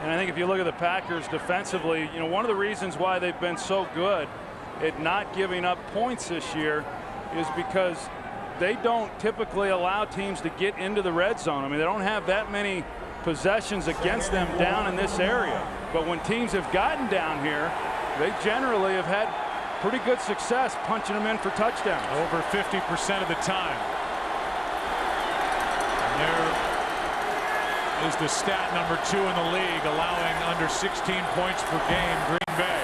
And I think if you look at the Packers defensively, one of the reasons why they've been so good at not giving up points this year is because they don't typically allow teams to get into the red zone. I mean, they don't have that many possessions against them down in this area. But when teams have gotten down here, they generally have had pretty good success punching them in for touchdowns. Over 50% of the time. There is the stat number 2 in the league, allowing under 16 points per game, Green Bay.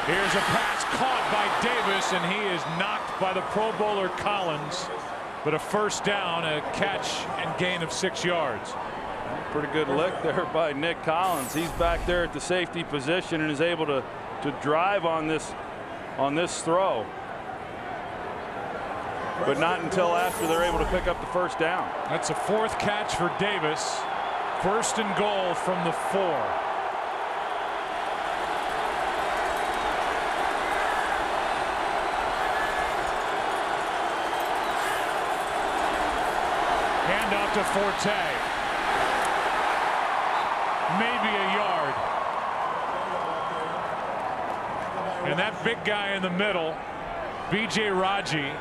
Here's a pass caught by Davis, and he is knocked by the Pro Bowler Collins. But a 1st down, a catch and gain of 6 yards. Pretty good lick there by Nick Collins. He's back there at the safety position and is able to drive on this throw. But not until after they're able to pick up the 1st down. That's a 4th catch for Davis. 1st and goal from the 4. Handoff to Forte. Maybe a yard. And that big guy in the middle, B.J. Raji,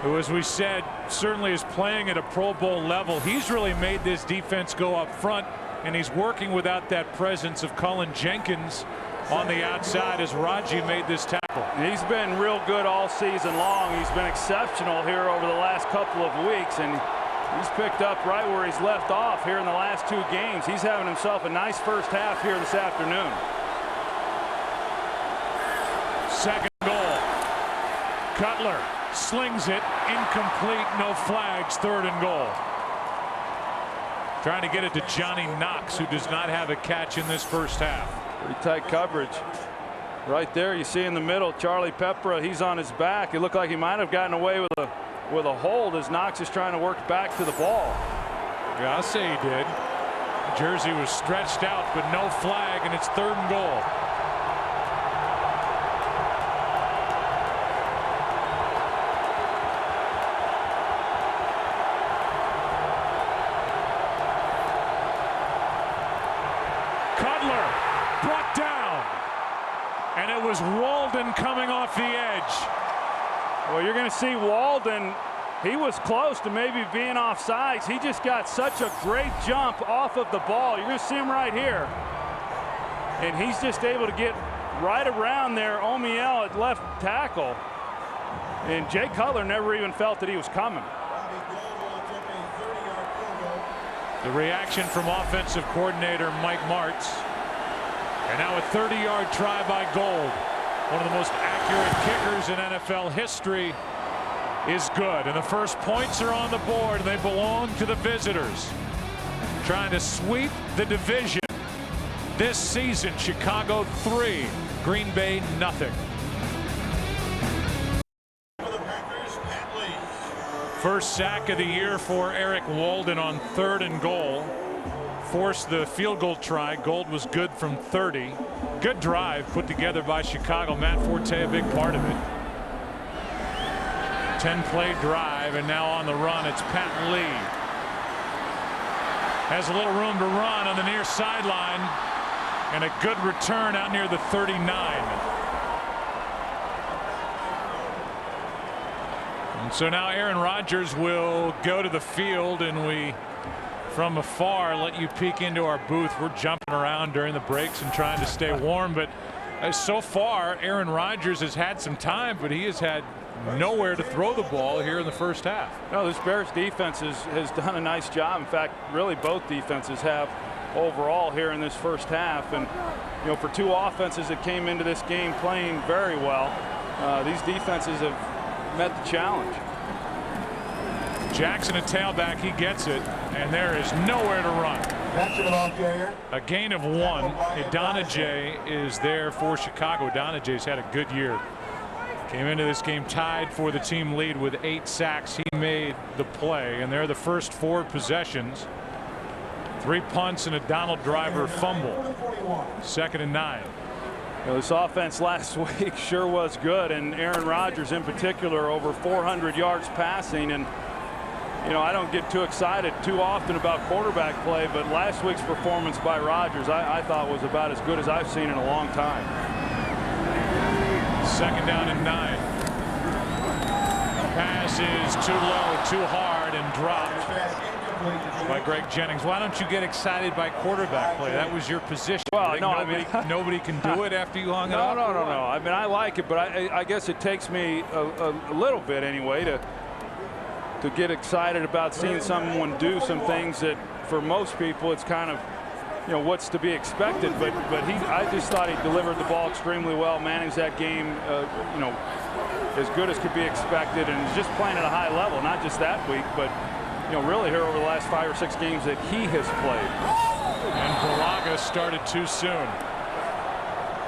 who, as we said, certainly is playing at a Pro Bowl level. He's really made this defense go up front, and he's working without that presence of Cullen Jenkins on the outside as Raji made this tackle. He's been real good all season long. He's been exceptional here over the last couple of weeks, and he's picked up right where he's left off here in the last 2 games. He's having himself a nice first half here this afternoon. Second goal. Cutler slings it, incomplete, no flags, 3rd and goal. Trying to get it to Johnny Knox, who does not have a catch in this first half. Pretty tight coverage. Right there, you see in the middle, Charlie Peppra, he's on his back. It looked like he might have gotten away with a hold as Knox is trying to work back to the ball. Yeah, I'll say he did. Jersey was stretched out, but no flag, and it's 3rd and goal. Brought down, and it was Walden coming off the edge. Well, you're going to see Walden. He was close to maybe being offsides. He just got such a great jump off of the ball. You're going to see him right here, and he's just able to get right around there. O'Meal at left tackle, and Jay Cutler never even felt that he was coming. The reaction from offensive coordinator Mike Martz. And now a 30-yard try by Gold. One of the most accurate kickers in NFL history is good. And the first points are on the board, and they belong to the visitors. Trying to sweep the division this season. Chicago 3, Green Bay nothing. First sack of the year for Eric Walden on 3rd and goal. Forced the field goal try. Gold was good from 30. Good drive put together by Chicago. Matt Forte a big part of it. 10-play drive, and now on the run it's Pat Lee. Has a little room to run on the near sideline, and a good return out near the 39. And so now Aaron Rodgers will go to the field, and we from afar let you peek into our booth. We're jumping around during the breaks and trying to stay warm, but so far Aaron Rodgers has had some time, but he has had nowhere to throw the ball here in the first half. No, this Bears defense has done a nice job. In fact, really both defenses have overall here in this first half. And you know, for 2 offenses that came into this game playing very well, these defenses have met the challenge. Jackson, a tailback, he gets it, and there is nowhere to run. A gain of 1. Idonije is there for Chicago. Idonije's had a good year. Came into this game tied for the team lead with 8 sacks. He made the play, and they're the first 4 possessions. 3 punts and a Donald Driver fumble. 2nd and 9. You know, this offense last week sure was good, and Aaron Rodgers in particular over 400 yards passing. And you know, I don't get too excited too often about quarterback play, but last week's performance by Rodgers I thought was about as good as I've seen in a long time. 2nd down and 9. Pass is too low, too hard, and dropped by Greg Jennings. Why don't you get excited by quarterback play? That was your position. Well, no, nobody can do it after you hung it up. No. I mean, I like it, but I guess it takes me a little bit anyway to get excited about seeing someone do some things that for most people it's kind of, you know, what's to be expected. But I just thought he delivered the ball extremely well, managed that game, you know, as good as could be expected, and he's just playing at a high level, not just that week, but you know, really here over the last 5 or 6 games that he has played. And Bulaga started too soon.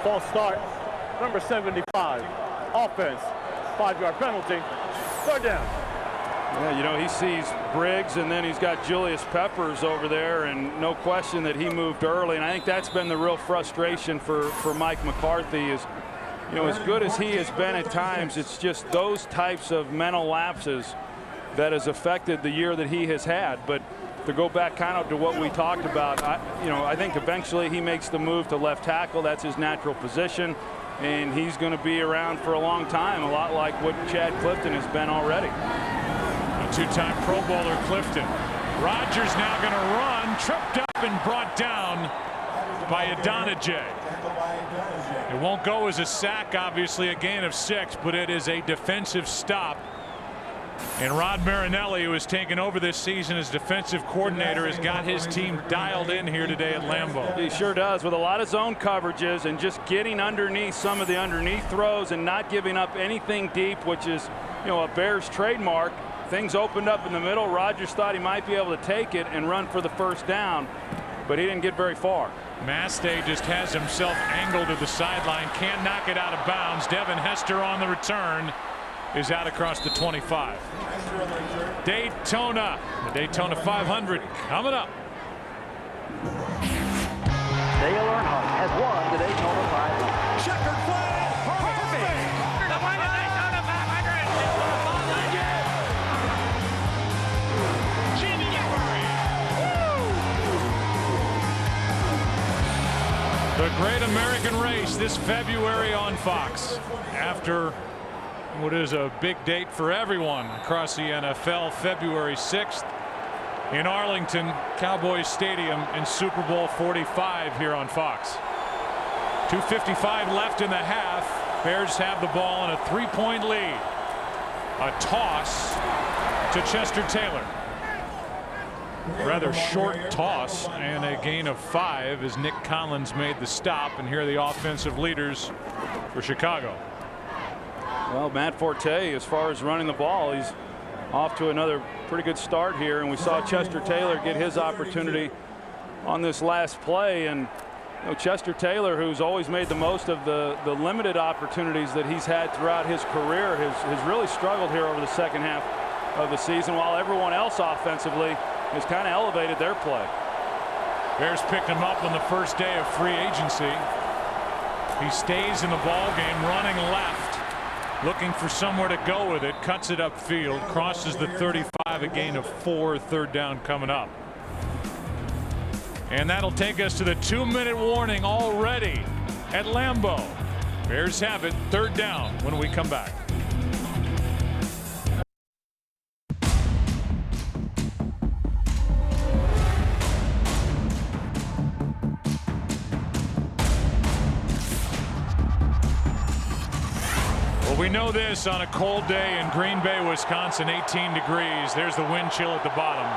False start, number 75. Offense, 5-yard penalty. 3rd down. Yeah, you know, he sees Briggs, and then he's got Julius Peppers over there, and no question that he moved early. And I think that's been the real frustration for Mike McCarthy is, you know, as good as he has been at times, it's just those types of mental lapses that has affected the year that he has had. But to go back kind of to what we talked about, you know, I think eventually he makes the move to left tackle. That's his natural position. and he's going to be around for a long time, a lot like what Chad Clifton has been already. A two-time Pro Bowler Clifton. Rodgers now going to run, tripped up and brought down by Adonijay. It won't go as a sack, obviously a gain of 6, but it is a defensive stop. And Rod Marinelli, who has taken over this season as defensive coordinator, has got his team dialed in here today at Lambeau. He sure does, with a lot of zone coverages and just getting underneath some of the underneath throws and not giving up anything deep, which is, you know, a Bears trademark. Things opened up in the middle. Rodgers thought he might be able to take it and run for the first down, but he didn't get very far. Mastay just has himself angled to the sideline, can't knock it out of bounds. Devin Hester on the return is out across the 25. Daytona, the Daytona 500 coming up. Dale Earnhardt has won the Daytona 500. Checkered flag, perfect. The win of Daytona 500 is for the Bonnier. Jimmy Everett. The Great American Race this February on Fox. After what is a big date for everyone across the NFL, February 6th in Arlington, Cowboys Stadium, and Super Bowl 45 here on Fox. 2:55 left in the half. Bears have the ball in a 3-point lead. A toss to Chester Taylor. Rather short toss and a gain of 5 as Nick Collins made the stop. And here are the offensive leaders for Chicago. Well, Matt Forte, as far as running the ball, he's off to another pretty good start here, and we saw Chester Taylor get his opportunity on this last play. And you know, Chester Taylor, who's always made the most of the limited opportunities that he's had throughout his career, has really struggled here over the second half of the season, while everyone else offensively has kind of elevated their play. Bears picked him up on the first day of free agency. He stays in the ball game, running left, looking for somewhere to go with it, cuts it upfield, crosses the 35, a gain of 4, third down coming up. And that'll take us to the 2-minute warning already at Lambeau. Bears have it, third down when we come back. We know this on a cold day in Green Bay, Wisconsin, 18 degrees. There's the wind chill at the bottom.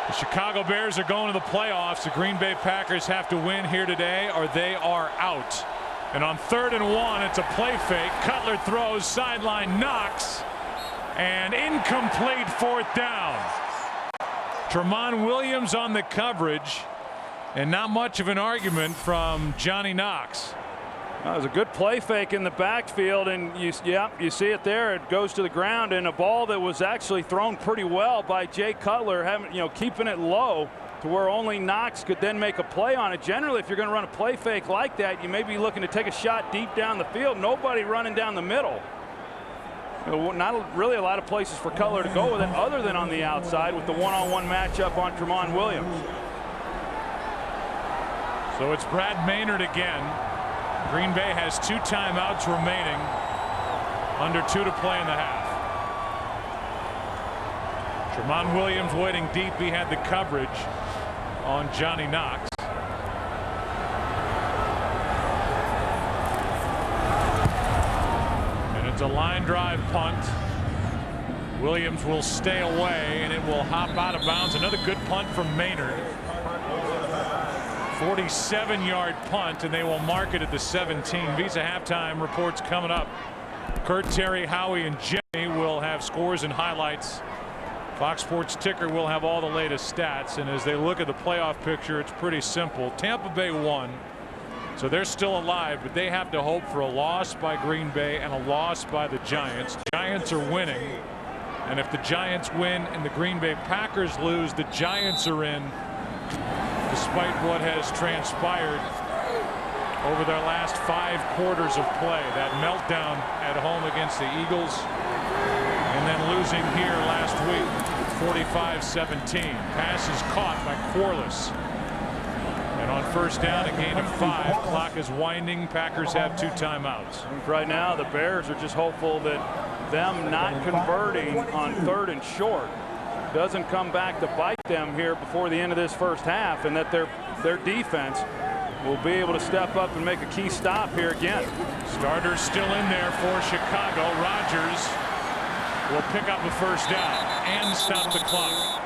The Chicago Bears are going to the playoffs. The Green Bay Packers have to win here today or they are out. And on 3rd and 1, it's a play fake. Cutler throws, sideline knocks, and incomplete, 4th down. Tramon Williams on the coverage, and not much of an argument from Johnny Knox. That was a good play fake in the backfield, and you see it there. It goes to the ground, and a ball that was actually thrown pretty well by Jay Cutler, keeping it low to where only Knox could then make a play on it. Generally, if you're going to run a play fake like that, you may be looking to take a shot deep down the field. Nobody running down the middle. Not really a lot of places for Cutler to go with it other than on the outside with the one-on-one matchup on Tramon Williams. So it's Brad Maynard again. Green Bay has 2 timeouts remaining, under 2 to play in the half. Tramon Williams waiting deep. He had the coverage on Johnny Knox. And it's a line drive punt. Williams will stay away, and it will hop out of bounds. Another good punt from Maynard. 47-yard punt, and they will mark it at the 17. Visa halftime reports coming up. Kurt, Terry, Howie, and Jenny will have scores and highlights. Fox Sports Ticker will have all the latest stats, and as they look at the playoff picture, it's pretty simple. Tampa Bay won, so they're still alive, but they have to hope for a loss by Green Bay and a loss by the Giants. Giants are winning, and if the Giants win and the Green Bay Packers lose, the Giants are in, despite what has transpired over their last 5 quarters of play. That meltdown at home against the Eagles, and then losing here last week, 45-17. Pass is caught by Quarles. And on first down, a gain of 5. Clock is winding. Packers have 2 timeouts. Right now, the Bears are just hopeful that them not converting on 3rd and short doesn't come back to bite them here before the end of this first half, and that their defense will be able to step up and make a key stop here again. Starters still in there for Chicago. Rodgers will pick up a first down and stop the clock.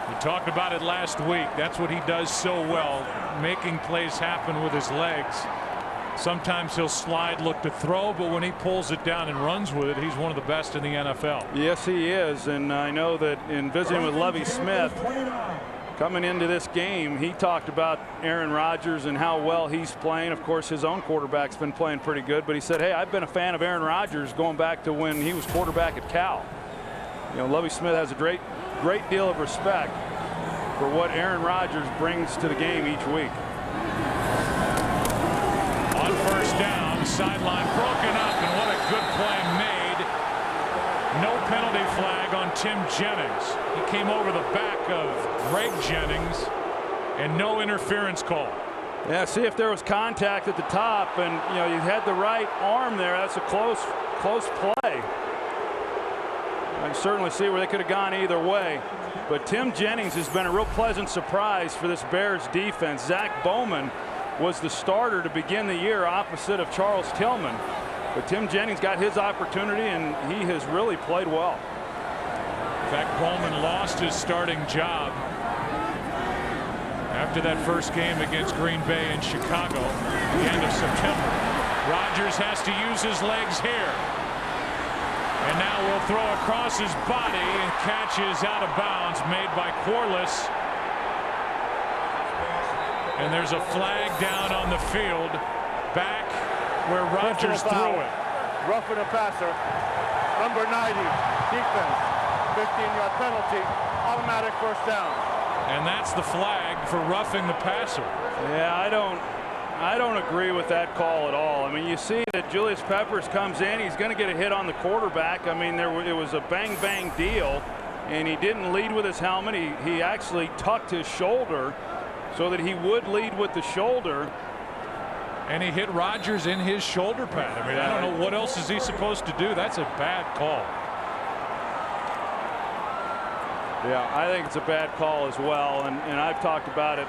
We talked about it last week. That's what he does so well, making plays happen with his legs. Sometimes he'll slide, look to throw, but when he pulls it down and runs with it, he's one of the best in the NFL. Yes, he is. And I know that in visiting with Lovie Smith coming into this game, he talked about Aaron Rodgers and how well he's playing. Of course, his own quarterback's been playing pretty good, but he said, hey, I've been a fan of Aaron Rodgers going back to when he was quarterback at Cal. You know, Lovie Smith has a great deal of respect for what Aaron Rodgers brings to the game each week. On first down, sideline broken up, and what a good play made. No penalty flag on Tim Jennings. He came over the back of Greg Jennings, and no interference call. Yeah, see if there was contact at the top, and you know, you had the right arm there. That's a close play. I can certainly see where they could have gone either way. But Tim Jennings has been a real pleasant surprise for this Bears defense. Zach Bowman was the starter to begin the year opposite of Charles Tillman. But Tim Jennings got his opportunity, and he has really played well. In fact, Bowman lost his starting job after that first game against Green Bay in Chicago at the end of September. Rodgers has to use his legs here. And now will throw across his body, and catch is out of bounds, made by Quarless. And there's a flag down on the field, back where Rodgers threw it. Roughing a passer. Number 90, defense. 15-yard penalty, automatic first down. And that's the flag for roughing the passer. Yeah, I don't agree with that call at all. I mean, you see that Julius Peppers comes in, he's going to get a hit on the quarterback. I mean, it was a bang deal, and he didn't lead with his helmet. He actually tucked his shoulder so that he would lead with the shoulder. And he hit Rodgers in his shoulder pad. I mean, I don't know what else is he supposed to do. That's a bad call. Yeah, I think it's a bad call as well, and I've talked about it,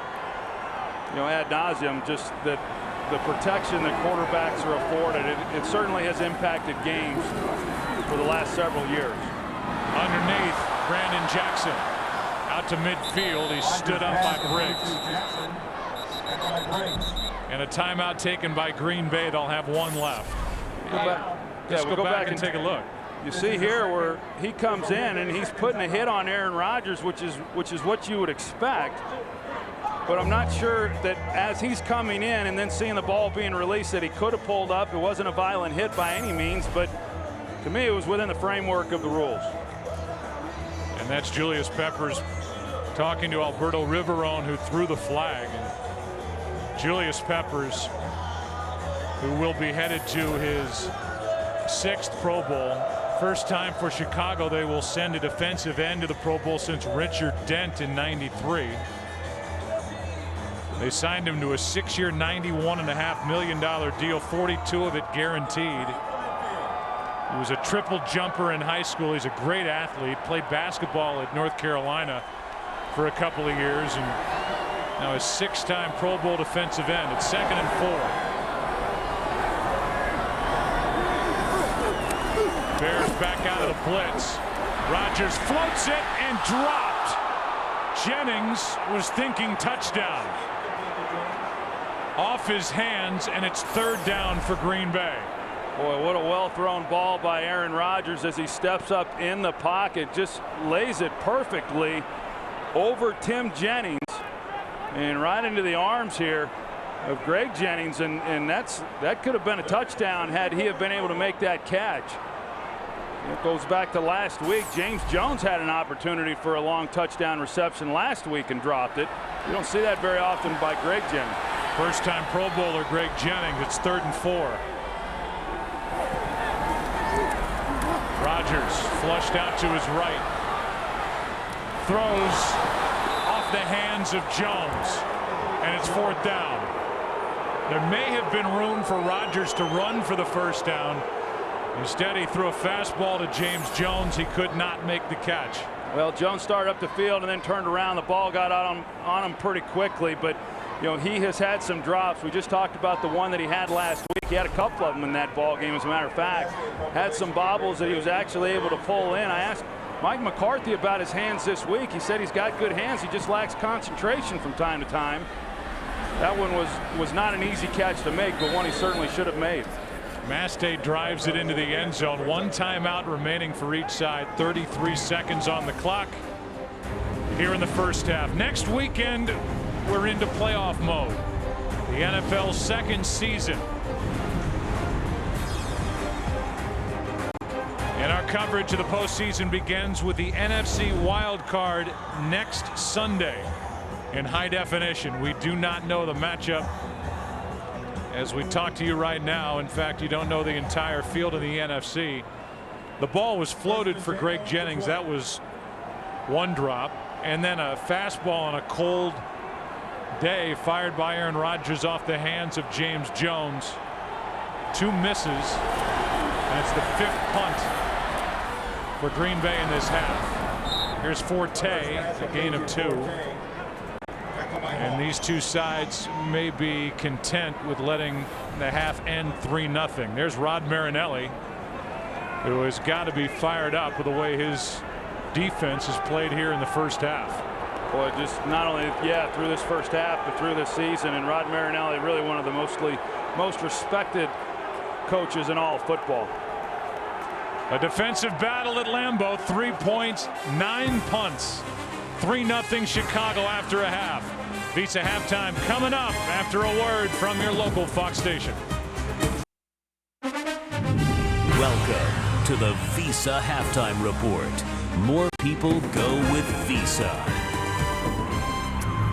you know, ad nauseum, just that the protection that quarterbacks are afforded, it certainly has impacted games for the last several years. Underneath, Brandon Jackson out to midfield. He's stood up by Briggs. And a timeout taken by Green Bay. They'll have 1 left. Let's go back and take a look. You see here where he comes in and he's putting a hit on Aaron Rodgers, which is what you would expect. But I'm not sure that as he's coming in and then seeing the ball being released that he could have pulled up. It wasn't a violent hit by any means, but to me it was within the framework of the rules. And that's Julius Peppers talking to Alberto Riverone, who threw the flag. And Julius Peppers, who will be headed to his 6th Pro Bowl. First time for Chicago they will send a defensive end to the Pro Bowl since Richard Dent in '93. They signed him to a 6-year, $91.5 million deal, 42 of it guaranteed. He was a triple jumper in high school. He's a great athlete. Played basketball at North Carolina for a couple of years, and now a 6-time Pro Bowl defensive end. It's 2nd and 4. Bears back out of the blitz. Rodgers floats it and dropped. Jennings was thinking touchdown. Off his hands, and it's 3rd down for Green Bay. Boy, what a well-thrown ball by Aaron Rodgers as he steps up in the pocket. Just lays it perfectly over Tim Jennings and right into the arms here of Greg Jennings, and that could have been a touchdown had he have been able to make that catch. It goes back to last week. James Jones had an opportunity for a long touchdown reception last week and dropped it. You don't see that very often by Greg Jennings. First-time Pro Bowler Greg Jennings. It's 3rd and 4. Rodgers flushed out to his right. Throws off off the hands of Jones, and it's 4th down. There may have been room for Rodgers to run for the first down. Instead, he threw a fastball to James Jones. He could not make the catch. Well, Jones started up the field and then turned around. The ball got out on him pretty quickly, but you know, he has had some drops. We just talked about the one that he had last week. He had a couple of them in that ball game, as a matter of fact. Had some bobbles that he was actually able to pull in. I asked Mike McCarthy about his hands this week. He said he's got good hands. He just lacks concentration from time to time. That one was not an easy catch to make, but one he certainly should have made. Mastay drives it into the end zone. 1 timeout remaining for each side. 33 seconds on the clock here in the first half. Next weekend, we're into playoff mode. The NFL's 2nd season. And our coverage of the postseason begins with the NFC wild card next Sunday in high definition. We do not know the matchup as we talk to you right now. In fact, you don't know the entire field of the NFC. The ball was floated for Greg Jennings. That was 1 drop. And then a fastball on a cold day fired by Aaron Rodgers off the hands of James Jones. 2 misses. And it's the 5th punt for Green Bay in this half. Here's Forte, a gain of 2. And these two sides may be content with letting the half end 3-0. There's Rod Marinelli, who has got to be fired up with the way his defense has played here in the first half. Boy, just not only through this first half, but through this season. And Rod Marinelli, really one of the most respected coaches in all of football. A defensive battle at Lambeau. 3 points, 9 punts. 3-0 Chicago after a half. Visa halftime coming up after a word from your local Fox station. Welcome to the Visa Halftime Report. More people go with Visa.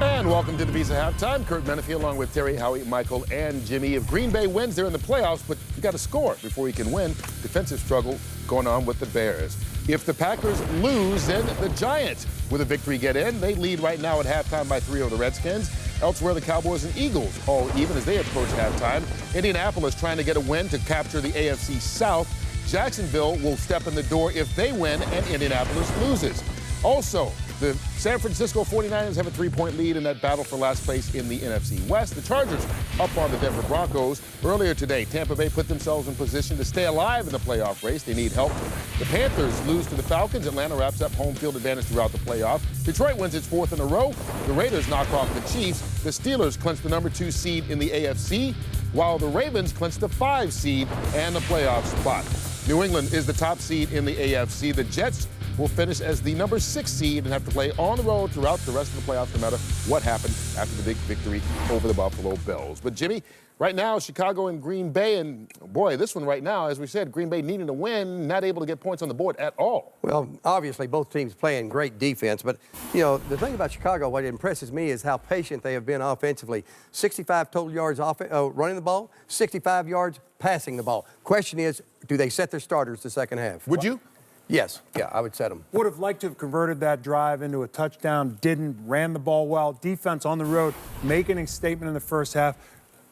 And welcome to the Visa Halftime. Kurt Menefee along with Terry, Howie, Michael, and Jimmy. If Green Bay wins, they're in the playoffs, but you got to score before you can win. Defensive struggle going on with the Bears. If the Packers lose, then the Giants, with a victory, get in. They lead right now at halftime by 3 over the Redskins. Elsewhere, the Cowboys and Eagles all even as they approach halftime. Indianapolis trying to get a win to capture the AFC South. Jacksonville will step in the door if they win and Indianapolis loses. Also, the San Francisco 49ers have a 3-point lead in that battle for last place in the NFC West. The Chargers up on the Denver Broncos. Earlier today, Tampa Bay put themselves in position to stay alive in the playoff race. They need help. The Panthers lose to the Falcons. Atlanta wraps up home field advantage throughout the playoff. Detroit wins its 4th in a row. The Raiders knock off the Chiefs. The Steelers clinch the number 2 seed in the AFC, while the Ravens clinch the 5 seed and the playoff spot. New England is the top seed in the AFC. The Jets will finish as the number 6 seed and have to play on the road throughout the rest of the playoffs, no matter what happened after the big victory over the Buffalo Bills. But Jimmy, right now, Chicago and Green Bay, and boy, this one right now, as we said, Green Bay needing to win, not able to get points on the board at all. Well, obviously, both teams playing great defense, but, you know, the thing about Chicago, what impresses me is how patient they have been offensively. 65 total yards running the ball, 65 yards passing the ball. Question is, do they set their starters the second half? Would you? Yes. Yeah, I would set them. Would have liked to have converted that drive into a touchdown, didn't, ran the ball well. Defense on the road, making a statement in the first half.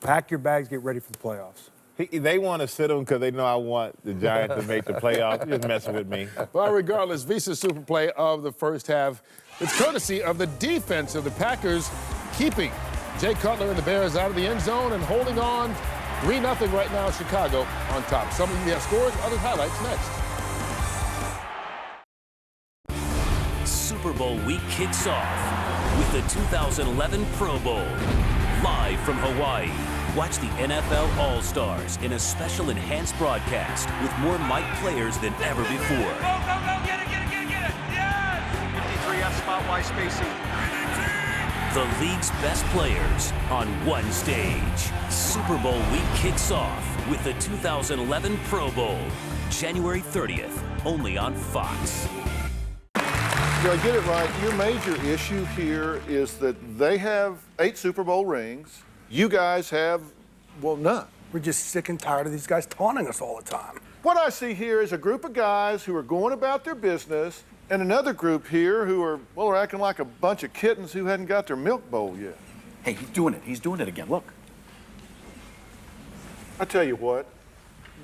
Pack your bags, get ready for the playoffs. They want to sit them because they know I want the Giants to make the playoffs. You're just messing with me. Well, regardless, Visa Super Play of the first half. It's courtesy of the defense of the Packers keeping Jay Cutler and the Bears out of the end zone and holding on 3-0 right now, Chicago on top. Some of the scores, other highlights next. Super Bowl week kicks off with the 2011 Pro Bowl. Live from Hawaii, watch the NFL All-Stars in a special enhanced broadcast with more Mike players than ever before. Go, get it! Yes! 53F spot, Y spacing. The league's best players on one stage. Super Bowl week kicks off with the 2011 Pro Bowl, January 30th, only on Fox. Did I get it right? Your major issue here is that they have 8 Super Bowl rings. You guys have, well, none. We're just sick and tired of these guys taunting us all the time. What I see here is a group of guys who are going about their business and another group here who are, well, are acting like a bunch of kittens who hadn't got their milk bowl yet. Hey, he's doing it. He's doing it again. Look. I tell you what,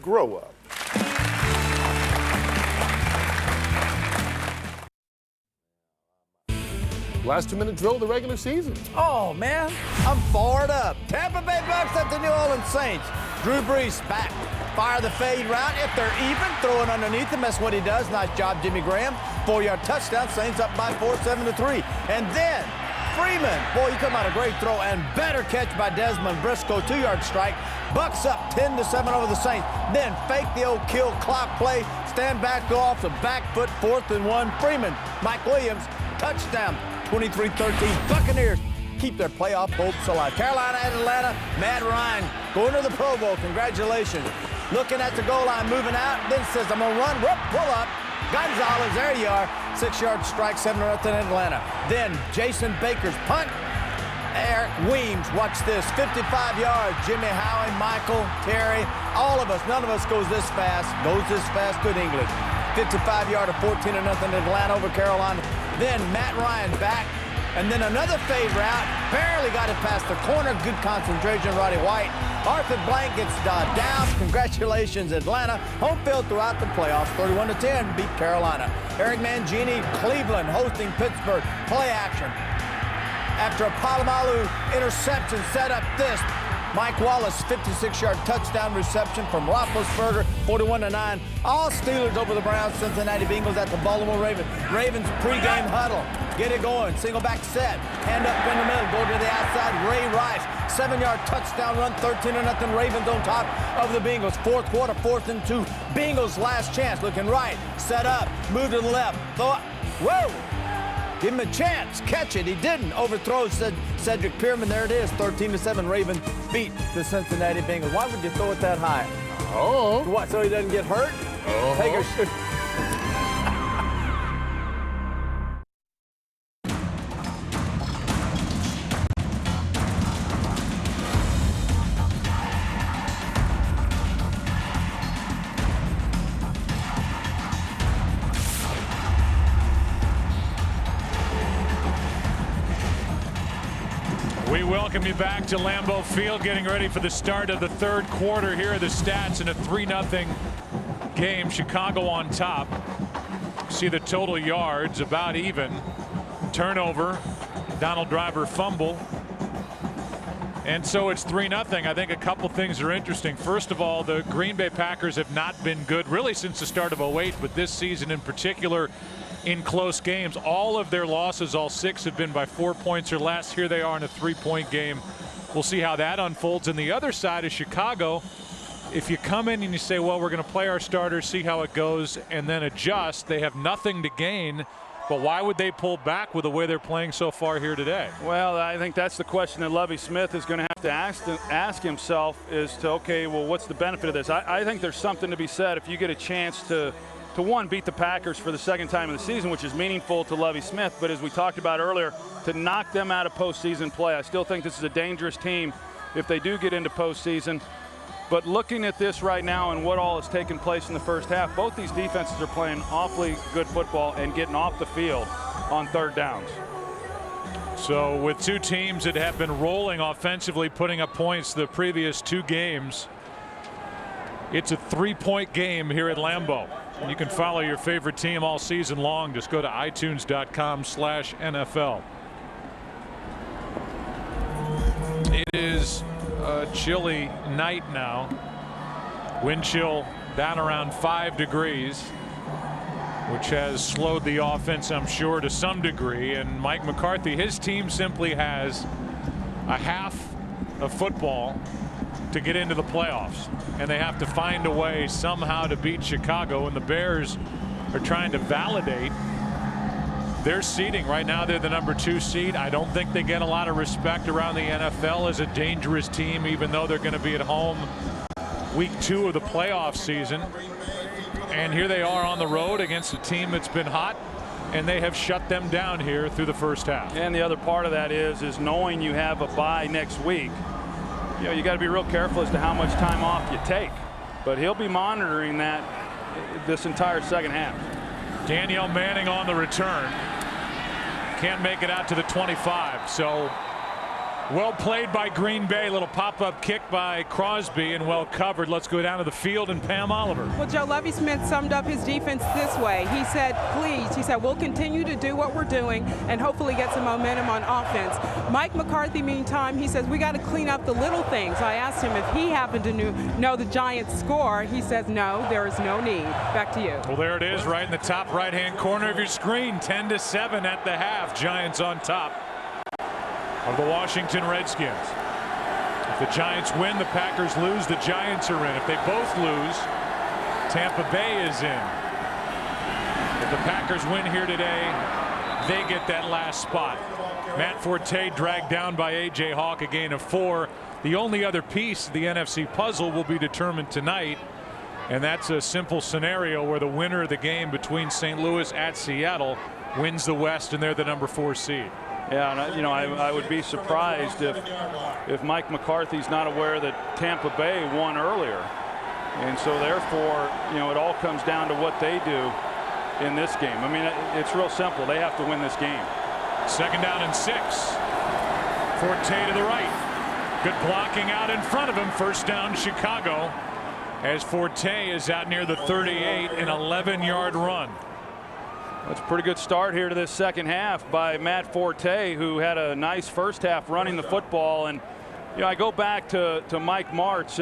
grow up. Last 2-minute drill of the regular season. Oh, man, I'm fired up. Tampa Bay Bucks at the New Orleans Saints. Drew Brees back. Fire the fade route. If they're even, throw it underneath him. That's what he does. Nice job, Jimmy Graham. 4-yard touchdown. Saints up by 4, 7-3. And then Freeman. Boy, you come out a great throw and better catch by Desmond Briscoe. 2-yard strike. Bucks up 10-7 over the Saints. Then fake the old kill clock play. Stand back, go off the back foot. 4th and 1. Freeman. Mike Williams. Touchdown. 23-13. Buccaneers keep their playoff hopes alive. Carolina at Atlanta. Matt Ryan going to the Pro Bowl. Congratulations. Looking at the goal line, moving out. Then says, I'm going to run. Whoop, pull up. Gonzalez, there you are. 6-yard strike, 7-0 Atlanta. Then Jason Baker's punt. Eric Weems, watch this. 55 yards. Jimmy Howie, Michael, Terry, all of us. None of us goes this fast. Good English. 55-yard of 14-0 Atlanta over Carolina. Then Matt Ryan back. And then another fade route. Barely got it past the corner. Good concentration, Roddy White. Arthur Blank gets down. Congratulations, Atlanta. Home field throughout the playoffs. 31-10, beat Carolina. Eric Mangini, Cleveland, hosting Pittsburgh. Play action. After a Palomalu interception, set up this. Mike Wallace, 56-yard touchdown reception from Roethlisberger, 41-9. All Steelers over the Browns. Cincinnati Bengals at the Baltimore Ravens. Ravens pregame huddle. Get it going. Single back set. Hand up in the middle. Go to the outside. Ray Rice. 7-yard touchdown run. 13-0 Ravens on top of the Bengals. 4th quarter, 4th and 2. Bengals last chance. Looking right. Set up. Move to the left. Throw it. Whoa! Give him a chance. Catch it. He didn't. Overthrows Cedric Pierman. There it is. 13-7. Ravens beat the Cincinnati Bengals. Why would you throw it that high? Oh. What, so he doesn't get hurt? Oh. Take a shoot. We welcome you back to Lambeau Field, getting ready for the start of the 3rd quarter. Here are the stats in a 3-0 game. Chicago on top. See the total yards about even. Turnover. Donald Driver fumble. And so it's 3-0. I think a couple things are interesting. First of all, the Green Bay Packers have not been good really since the start of 08, but this season in particular in close games. All of their losses, all 6, have been by 4 points or less. Here they are in a 3-point game. We'll see how that unfolds. And the other side is Chicago. If you come in and you say, well, we're going to play our starters, see how it goes, and then adjust, they have nothing to gain. But why would they pull back with the way they're playing so far here today? Well, I think that's the question that Lovie Smith is going to have to ask himself is to, okay, well, what's the benefit of this? I think there's something to be said if you get a chance to one, beat the Packers for the 2nd time in the season, which is meaningful to Lovie Smith. But as we talked about earlier, to knock them out of postseason play, I still think this is a dangerous team if they do get into postseason. But looking at this right now and what all has taken place in the first half, both these defenses are playing awfully good football and getting off the field on 3rd downs. So with two teams that have been rolling offensively, putting up points the previous 2 games, it's a 3-point game here at Lambeau. You can follow your favorite team all season long. Just go to itunes.com/NFL. It is a chilly night now. Wind chill down around 5 degrees, which has slowed the offense, I'm sure, to some degree. And Mike McCarthy, his team simply has a half of football to get into the playoffs, and they have to find a way somehow to beat Chicago. And the Bears are trying to validate their seeding. Right now they're the number 2 seed. I don't think they get a lot of respect around the NFL as a dangerous team, even though they're going to be at home week 2 of the playoff season. And here they are on the road against a team that's been hot, and they have shut them down here through the first half. And the other part of that is knowing you have a bye next week. You know, you got to be real careful as to how much time off you take. But he'll be monitoring that this entire second half. Danielle Manning on the return. Can't make it out to the 25. So well played by Green Bay. Little pop-up kick by Crosby and well covered. Let's go down to the field and Pam Oliver. Well, Joe Lovie-Smith summed up his defense this way. He said, we'll continue to do what we're doing and hopefully get some momentum on offense. Mike McCarthy, meantime, he says we got to clean up the little things. I asked him if he happened to know the Giants score. He says, no, there is no need. Back to you. Well, there it is right in the top right-hand corner of your screen. 10-7 at the half. Giants on top of the Washington Redskins. If the Giants win, the Packers lose, the Giants are in. If they both lose, Tampa Bay is in. If the Packers win here today, they get that last spot. Matt Forte dragged down by A.J. Hawk, a gain of 4. The only other piece of the NFC puzzle will be determined tonight, and that's a simple scenario where the winner of the game between St. Louis at Seattle wins the West, and they're the number 4 seed. Yeah, and I would be surprised if Mike McCarthy's not aware that Tampa Bay won earlier, and so therefore, it all comes down to what they do in this game. I mean, it's real simple. They have to win this game. 2nd down and 6. Forte to the right. Good blocking out in front of him. 1st down, Chicago, as Forte is out near the 38, an 11-yard run. That's a pretty good start here to this second half by Matt Forte, who had a nice first half running the football. And I go back to Mike Martz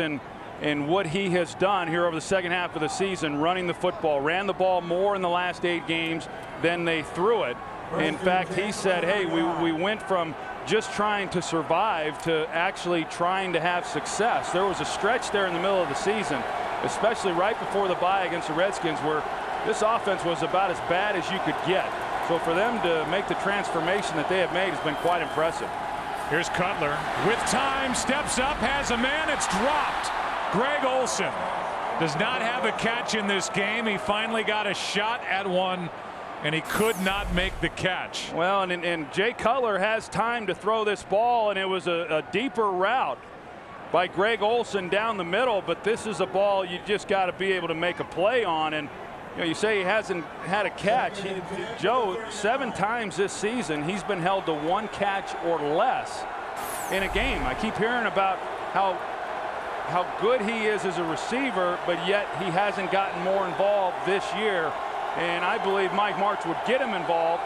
and what he has done here over the second half of the season, running the football. Ran the ball more in the last 8 games than they threw it. In fact, he said, hey, we went from just trying to survive to actually trying to have success. There was a stretch there in the middle of the season, especially right before the bye against the Redskins, where this offense was about as bad as you could get. So for them to make the transformation that they have made has been quite impressive. Here's Cutler with time, steps up, has a man, it's dropped. Greg Olsen does not have a catch in this game. He finally got a shot at one, and he could not make the catch. Well, and Jay Cutler has time to throw this ball, and it was a deeper route by Greg Olsen down the middle, but this is a ball you just got to be able to make a play on. And you say he hasn't had a catch. Joe, 7 times this season, he's been held to 1 catch or less in a game. I keep hearing about how good he is as a receiver, but yet he hasn't gotten more involved this year. And I believe Mike Martz would get him involved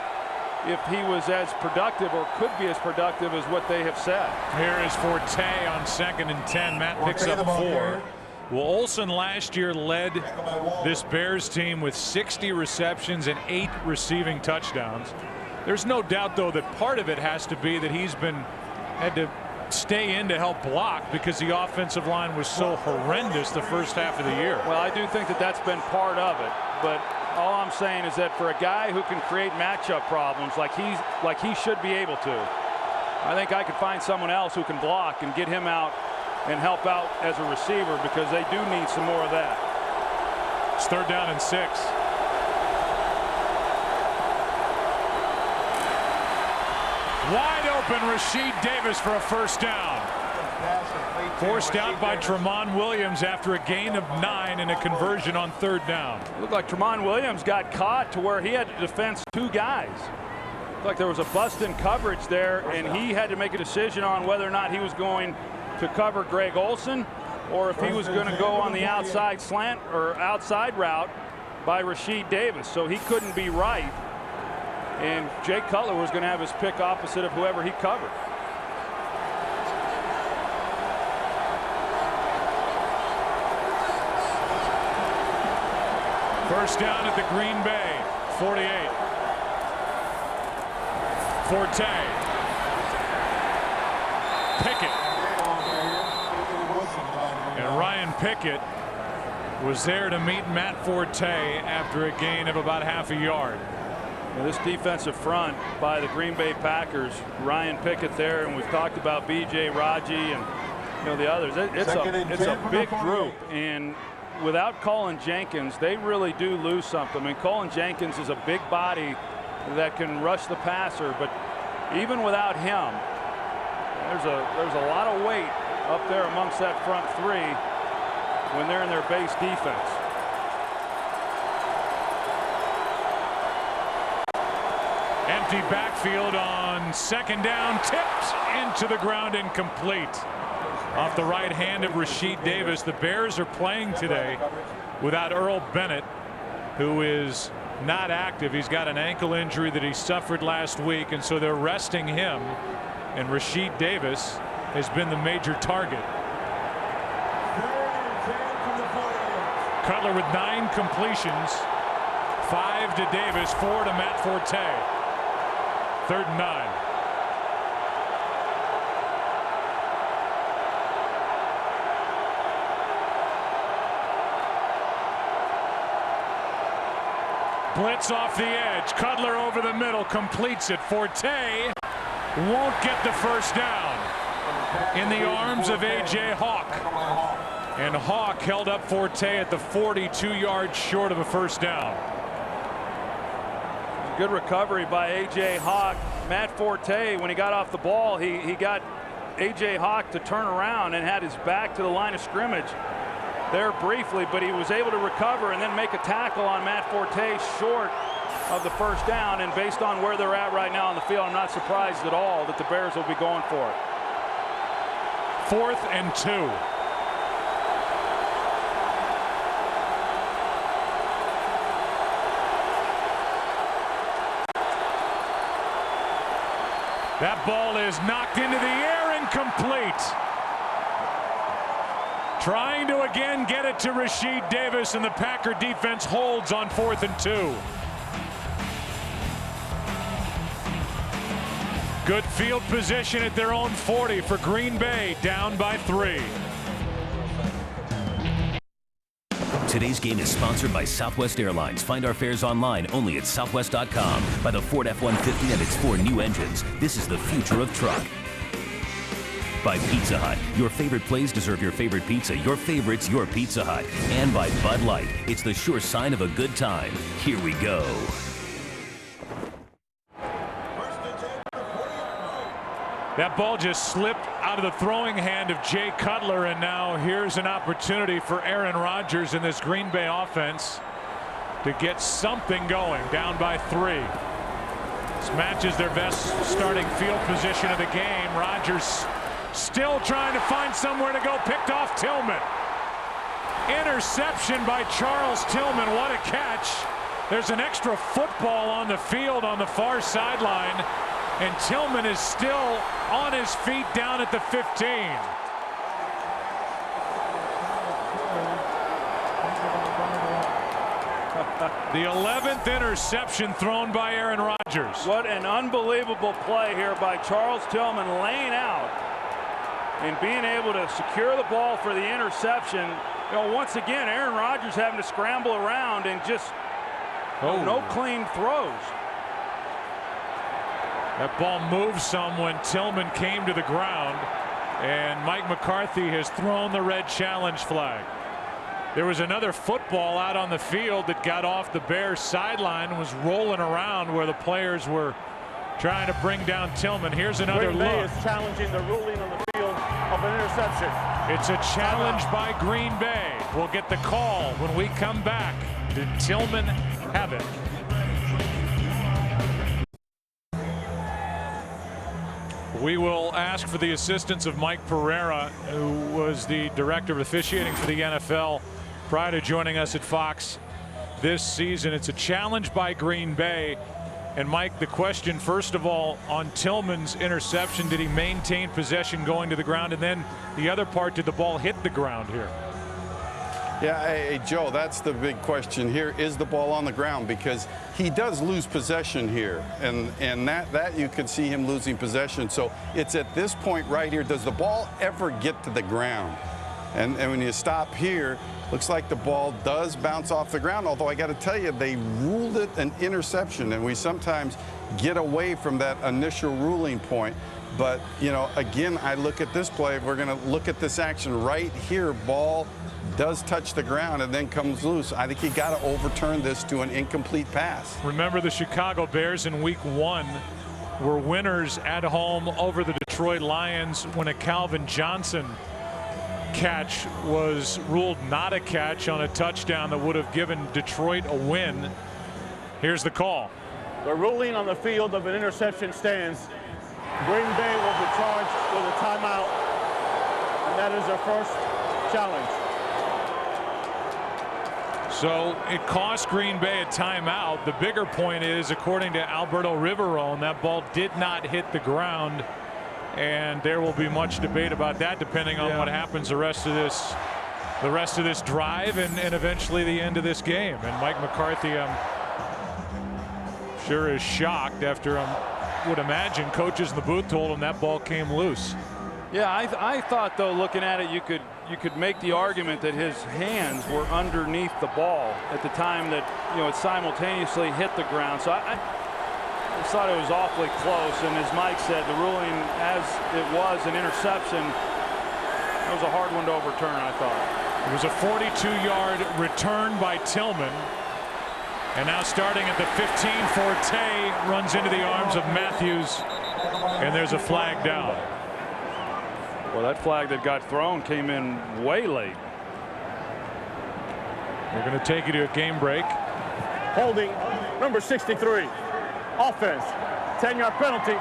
if he was as productive or could be as productive as what they have said. Here is Forte on 2nd and 10. Matt picks up 4. Well, Olsen last year led this Bears team with 60 receptions and 8 receiving touchdowns. There's no doubt, though, that part of it has to be that he's had to stay in to help block because the offensive line was so horrendous the first half of the year. Well, I do think that that's been part of it, but all I'm saying is that for a guy who can create matchup problems like he should be able to, I think I could find someone else who can block and get him out and help out as a receiver, because they do need some more of that. It's 3rd down and 6. Wide open Rasheed Davis for a 1st down. Forced out by Tramon Williams after a gain of 9 and a conversion on 3rd down. It looked like Tramon Williams got caught to where he had to defend 2 guys. Looked like there was a bust in coverage there, and he had to make a decision on whether or not he was going to cover Greg Olsen or if he was going to go on the outside slant or outside route by Rasheed Davis. So he couldn't be right, and Jay Cutler was going to have his pick opposite of whoever he covered. First down at the Green Bay 48. Forte. Pickett. And Ryan Pickett was there to meet Matt Forte after a gain of about half a yard. Well, this defensive front by the Green Bay Packers, Ryan Pickett there, and we've talked about B.J. Raji and the others. It's a big group, and without Colin Jenkins, they really do lose something. I mean, Colin Jenkins is a big body that can rush the passer, but even without him, there's a lot of weight up there amongst that front 3. when they're in their base defense. Empty backfield on second down, tipped into the ground, incomplete. Off the right hand of Rasheed Davis. The Bears are playing today without Earl Bennett, who is not active. He's got an ankle injury that he suffered last week, and so they're resting him, and Rasheed Davis has been the major target. Cutler with 9 completions, 5 to Davis, 4 to Matt Forte. 3rd and 9. Blitz off the edge. Cutler over the middle, completes it. Forte won't get the first down. In the arms of A.J. Hawk. And Hawk held up Forte at the 42 yards short of a first down. Good recovery by A.J. Hawk. Matt Forte, when he got off the ball, he got A.J. Hawk to turn around and had his back to the line of scrimmage there briefly, but he was able to recover and then make a tackle on Matt Forte short of the first down. And based on where they're at right now on the field, I'm not surprised at all that the Bears will be going for it. 4th and 2. That ball is knocked into the air, incomplete. Trying to again get it to Rasheed Davis, and the Packer defense holds on 4th and 2. Good field position at their own 40 for Green Bay, down by 3. Today's game is sponsored by Southwest Airlines. Find our fares online only at southwest.com. By the Ford F-150 and its 4 new engines. This is the future of truck. By Pizza Hut. Your favorite plays deserve your favorite pizza. Your favorite's your Pizza Hut. And by Bud Light. It's the sure sign of a good time. Here we go. That ball just slipped out of the throwing hand of Jay Cutler, and now here's an opportunity for Aaron Rodgers in this Green Bay offense to get something going, down by 3. This matches their best starting field position of the game. Rodgers still trying to find somewhere to go, picked off Tillman. Interception by Charles Tillman. What a catch. There's an extra football on the field on the far sideline, and Tillman is still on his feet down at the 15. The 11th interception thrown by Aaron Rodgers. What an unbelievable play here by Charles Tillman, laying out and being able to secure the ball for the interception. You know, once again, Aaron Rodgers having to scramble around and just no clean throws. That ball moved some when Tillman came to the ground, and Mike McCarthy has thrown the red challenge flag. There was another football out on the field that got off the Bears sideline and was rolling around where the players were trying to bring down Tillman. Here's another Green Bay look. is challenging the ruling on the field of an interception. It's a challenge by Green Bay. We'll get the call when we come back. Did Tillman have it? We will ask for the assistance of Mike Pereira, who was the director of officiating for the NFL prior to joining us at Fox this season. It's a challenge by Green Bay. And Mike, the question first of all on Tillman's interception, did he maintain possession going to the ground? And then the other part, did the ball hit the ground here? Yeah, hey, Joe, that's the big question here. Is the ball on the ground? Because he does lose possession here, and that you can see him losing possession. So it's at this point right here, does the ball ever get to the ground? And when you stop here, looks like the ball does bounce off the ground, although I got to tell you, they ruled it an interception, and we sometimes get away from that initial ruling point. But, you know, again, I look at this play. We're going to look at this action right here. Ball does touch the ground and then comes loose. I think you got to overturn this to an incomplete pass. Remember, the Chicago Bears in Week 1 were winners at home over the Detroit Lions when a Calvin Johnson catch was ruled not a catch on a touchdown that would have given Detroit a win. Here's the call. The ruling on the field of an interception stands. Green Bay will be charged with a timeout, and that is their first challenge. So it cost Green Bay a timeout. The bigger point is, according to Alberto Riveron, that ball did not hit the ground, and there will be much debate about that depending on what happens the rest of this drive and eventually the end of this game. And Mike McCarthy, I'm sure, is shocked after I would imagine coaches in the booth told him that ball came loose. Yeah, I thought, though, looking at it, you could make the argument that his hands were underneath the ball at the time that, you know, it simultaneously hit the ground. So I just thought it was awfully close. And as Mike said, the ruling, as it was an interception, it was a hard one to overturn, I thought. It was a 42-yard return by Tillman. And now starting at the 15, Forte runs into the arms of Matthews, and there's a flag down. Well, that flag that got thrown came in way late. We're going to take you to a game break. Holding number 63. Offense. 10-yard penalty.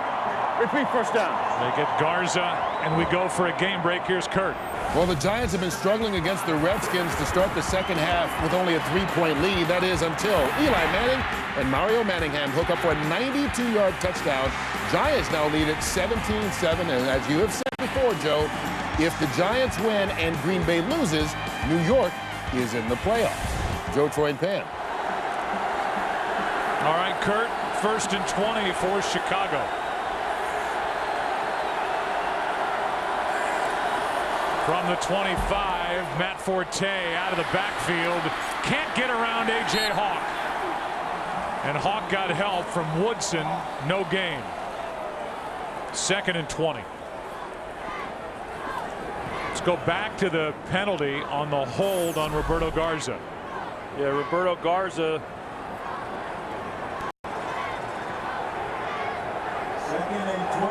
Repeat first down. They get Garza, and we go for a game break. Here's Kurt. Well, the Giants have been struggling against the Redskins to start the second half with only a 3-point lead. That is until Eli Manning and Mario Manningham hook up for a 92-yard touchdown. Giants now lead at 17-7. And as you have said before, Joe, if the Giants win and Green Bay loses, New York is in the playoffs. Joe, Troy, and Pam. All right, Kurt, 1st and 20 for Chicago. From the 25, Matt Forte out of the backfield. Can't get around A.J. Hawk. And Hawk got help from Woodson. No gain. 2nd and 20. Let's go back to the penalty on the hold on Roberto Garza. Yeah, Roberto Garza.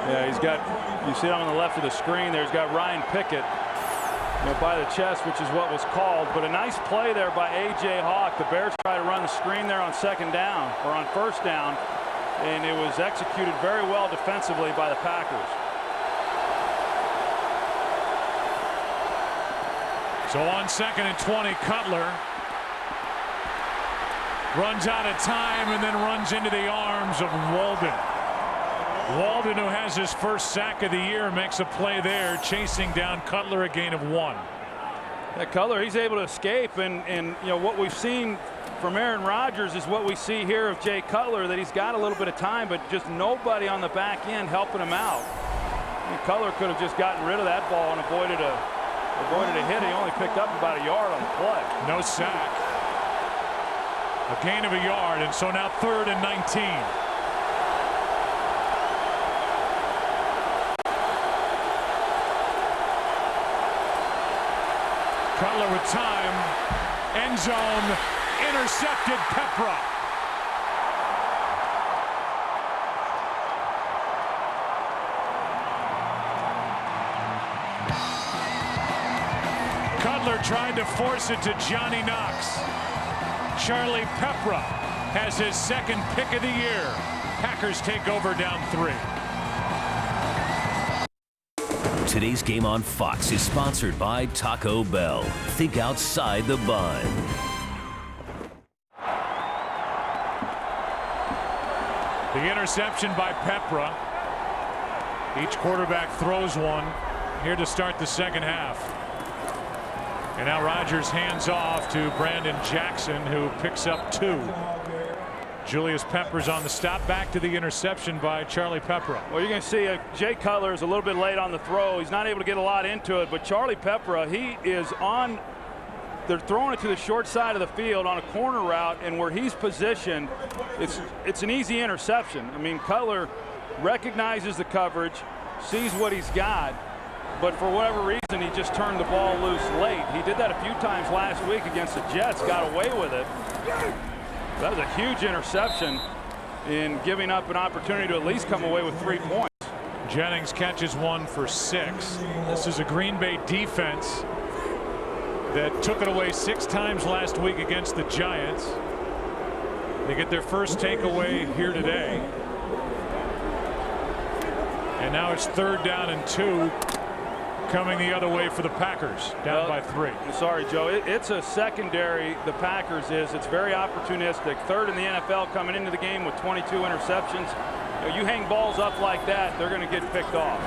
Yeah, he's got, you see it on the left of the screen there, he's got Ryan Pickett, you know, by the chest, which is what was called. But a nice play there by A.J. Hawk. The Bears try to run the screen there on 2nd down, or on 1st down, and it was executed very well defensively by the Packers. So on 2nd and 20, Cutler runs out of time and then runs into the arms of Walden. Walden, who has his first sack of the year, makes a play there, chasing down Cutler, a gain of 1. That Cutler, he's able to escape, and you know what we've seen from Aaron Rodgers is what we see here of Jay Cutler, that he's got a little bit of time, but just nobody on the back end helping him out. And Cutler could have just gotten rid of that ball and avoided a hit. He only picked up about a yard on the play. No sack. A gain of a yard, and so now 3rd and 19. Cutler with time, end zone, intercepted. Pepra. Cutler tried to force it to Johnny Knox. Charlie Pepra has his 2nd pick of the year. Packers take over down 3. Today's game on Fox is sponsored by Taco Bell. Think outside the bun. The interception by Pepra. Each quarterback throws one here to start the second half. And now Rodgers hands off to Brandon Jackson, who picks up 2. Julius Peppers on the stop, back to the interception by Charlie Pepra. Well, you're going to see Jay Cutler is a little bit late on the throw. He's not able to get a lot into it, but Charlie Pepra, he is on, they're throwing it to the short side of the field on a corner route, and where he's positioned, it's an easy interception. I mean, Cutler recognizes the coverage, sees what he's got, but for whatever reason, he just turned the ball loose late. He did that a few times last week against the Jets, got away with it. That was a huge interception in giving up an opportunity to at least come away with 3 points. Jennings catches one for 6. This is a Green Bay defense that took it away 6 times last week against the Giants. They get their first takeaway here today. And now it's 3rd down and 2 coming the other way for the Packers, down by 3. I'm sorry, Joe. It's a secondary, the Packers is. It's very opportunistic. 3rd in the NFL coming into the game with 22 interceptions. You hang balls up like that, they're going to get picked off.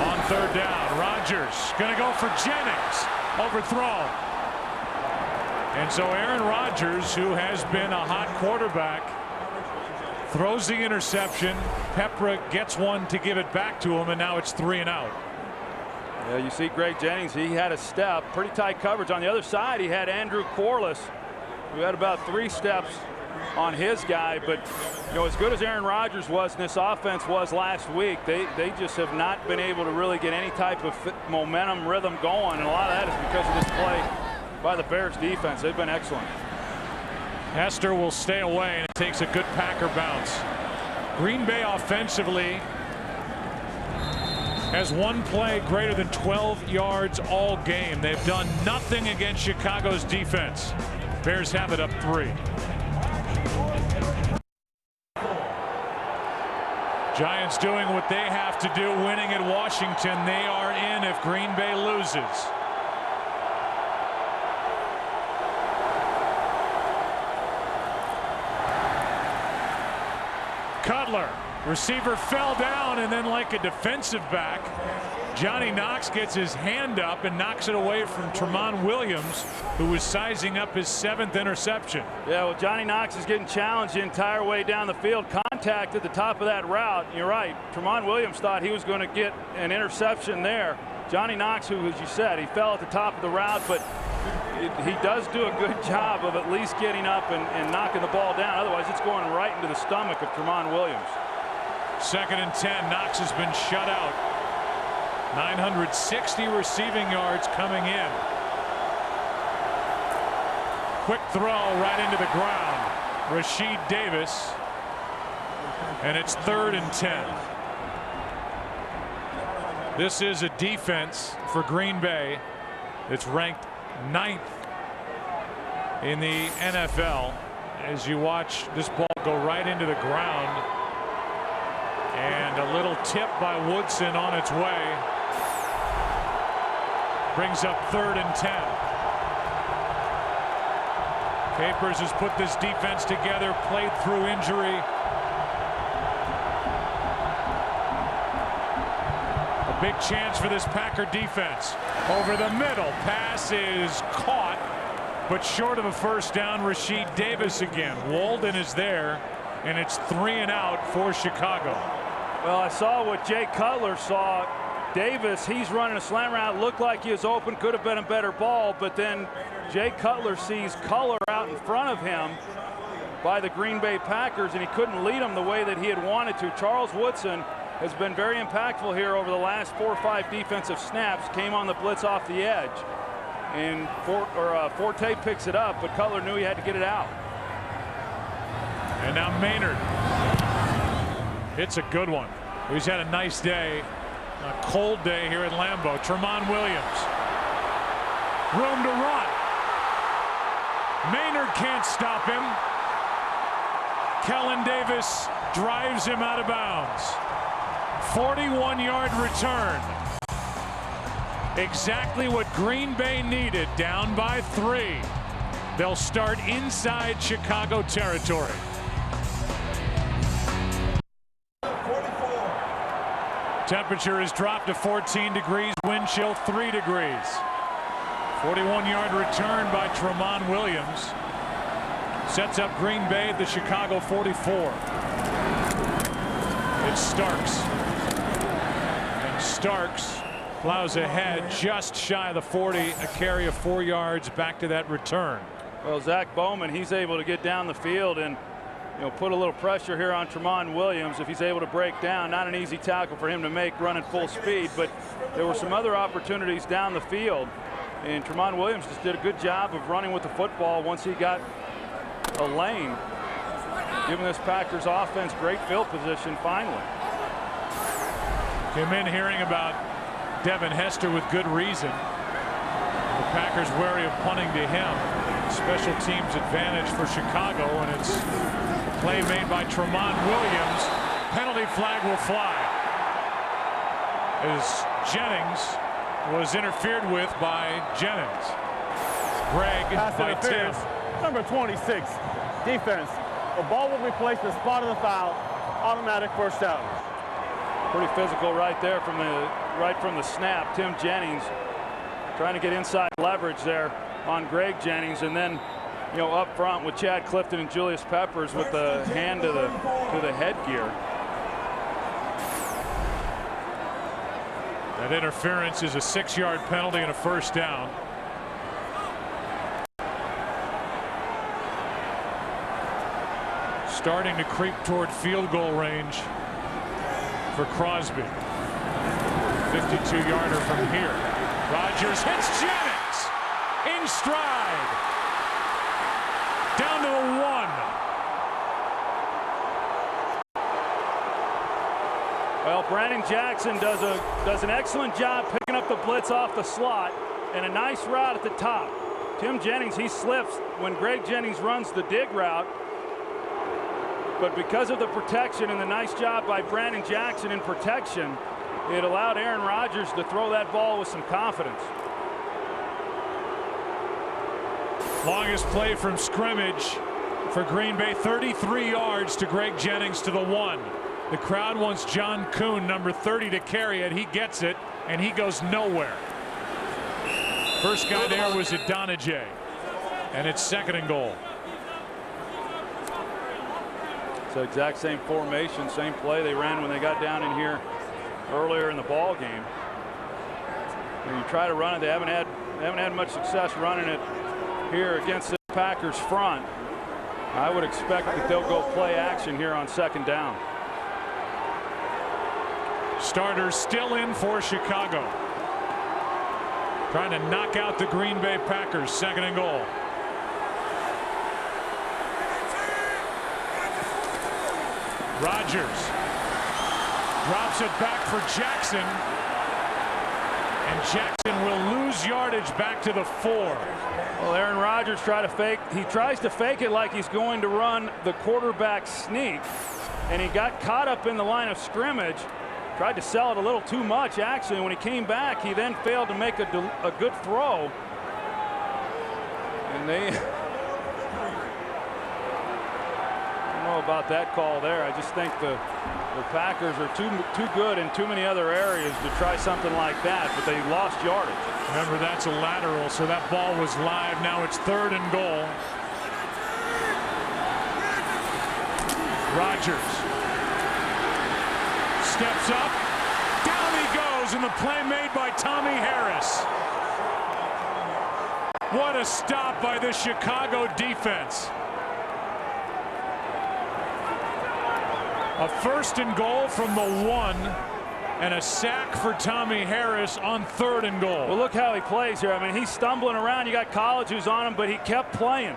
On 3rd down, Rodgers going to go for Jennings. Overthrown. And so Aaron Rodgers, who has been a hot quarterback, throws the interception. Pepra gets one to give it back to him, and now it's 3 and out. Yeah, you see Greg Jennings, he had a step, pretty tight coverage. On the other side, he had Andrew Corliss, who had about 3 steps on his guy. But, you know, as good as Aaron Rodgers was and this offense was last week, they just have not been able to really get any type of momentum, rhythm going. And a lot of that is because of this play by the Bears defense. They've been excellent. Hester will stay away, and it takes a good Packer bounce. Green Bay offensively has one play greater than 12 yards all game. They've done nothing against Chicago's defense. Bears have it up 3. Giants doing what they have to do, winning at Washington. They are in if Green Bay loses. Cutler, receiver fell down, and then like a defensive back, Johnny Knox gets his hand up and knocks it away from Tramon Williams, who was sizing up his 7th interception. Yeah, well, Johnny Knox is getting challenged the entire way down the field. Contact at the top of that route. You're right. Tramon Williams thought he was going to get an interception there. Johnny Knox, who, as you said, he fell at the top of the route, but he does do a good job of at least getting up and knocking the ball down. Otherwise, it's going right into the stomach of Tramon Williams. 2nd and 10. Knox has been shut out. 960 receiving yards coming in. Quick throw right into the ground. Rashid Davis. And it's 3rd and 10. This is a defense for Green Bay that's ranked 9th in the NFL. As you watch this ball go right into the ground, and a little tip by Woodson on its way brings up 3rd and 10. Capers has put this defense together, played through injury. A big chance for this Packer defense. Over the middle, pass is caught, but short of a 1st down. Rashid Davis again. Walden is there, and it's 3 and out for Chicago. Well, I saw what Jay Cutler saw. Davis, he's running a slant route, looked like he was open, could have been a better ball, but then Jay Cutler sees Color out in front of him by the Green Bay Packers, and he couldn't lead them the way that he had wanted to. Charles Woodson has been very impactful here over the last 4 or 5 defensive snaps. Came on the blitz off the edge, and Forte picks it up, but Cutler knew he had to get it out. And now Maynard. It's a good one. He's had a nice day, a cold day here at Lambeau. Tramon Williams. Room to run. Maynard can't stop him. Kellen Davis drives him out of bounds. 41-yard return. Exactly what Green Bay needed, down by 3. They'll start inside Chicago territory. Temperature has dropped to 14 degrees, wind chill 3 degrees. 41-yard return by Tramon Williams. Sets up Green Bay at the Chicago 44. It's Starks. And Starks plows ahead just shy of the 40, a carry of 4 yards back to that return. Well, Zach Bowman, he's able to get down the field and put a little pressure here on Tramon Williams. If he's able to break down, not an easy tackle for him to make running full speed, but there were some other opportunities down the field, and Tramon Williams just did a good job of running with the football once he got a lane, giving this Packers offense great field position finally. Came in hearing about Devin Hester with good reason. The Packers wary of punting to him. Special teams advantage for Chicago, and it's a play made by Tramon Williams. Penalty flag will fly as Jennings was interfered with by Jennings. Greg by Tim. Number 26, defense. The ball will be placed in the spot of the foul. Automatic first down. Pretty physical right there from the snap. Tim Jennings trying to get inside leverage there on Greg Jennings, and then up front with Chad Clifton and Julius Peppers with the hand to the headgear. That interference is a 6-yard penalty and a first down. Starting to creep toward field goal range for Crosby. 52-yarder from here. Rodgers hits Jennings in stride. Down to the 1. Well, Brandon Jackson does an excellent job picking up the blitz off the slot and a nice route at the top. Tim Jennings, he slips when Greg Jennings runs the dig route. But because of the protection and the nice job by Brandon Jackson in protection, it allowed Aaron Rodgers to throw that ball with some confidence. Longest play from scrimmage for Green Bay, 33 yards to Greg Jennings to the 1. The crowd wants John Kuhn, number 30, to carry it. He gets it, and he goes nowhere. First guy there was Adonijay, and it's 2nd and goal. So exact same formation, same play they ran when they got down in here earlier in the ball game. When you try to run it, they haven't had much success running it here against the Packers front. I would expect that they'll go play action here on 2nd down. Starters still in for Chicago. Trying to knock out the Green Bay Packers. 2nd and goal. Rodgers drops it back for Jackson, and Jackson will lose yardage back to the 4. Well, Aaron Rodgers tries to fake it like he's going to run the quarterback sneak, and he got caught up in the line of scrimmage. Tried to sell it a little too much, actually. When he came back, he then failed to make a good throw, and they about that call there. I just think the Packers are too good in too many other areas to try something like that, but they lost yardage. Remember, that's a lateral, so that ball was live. Now it's 3rd and goal. Rodgers steps up, down he goes, and the play made by Tommy Harris. What a stop by the Chicago defense. A 1st and goal from the 1, and a sack for Tommy Harris on 3rd and goal. Well, look how he plays here. I mean, he's stumbling around. You got College who's on him, but he kept playing.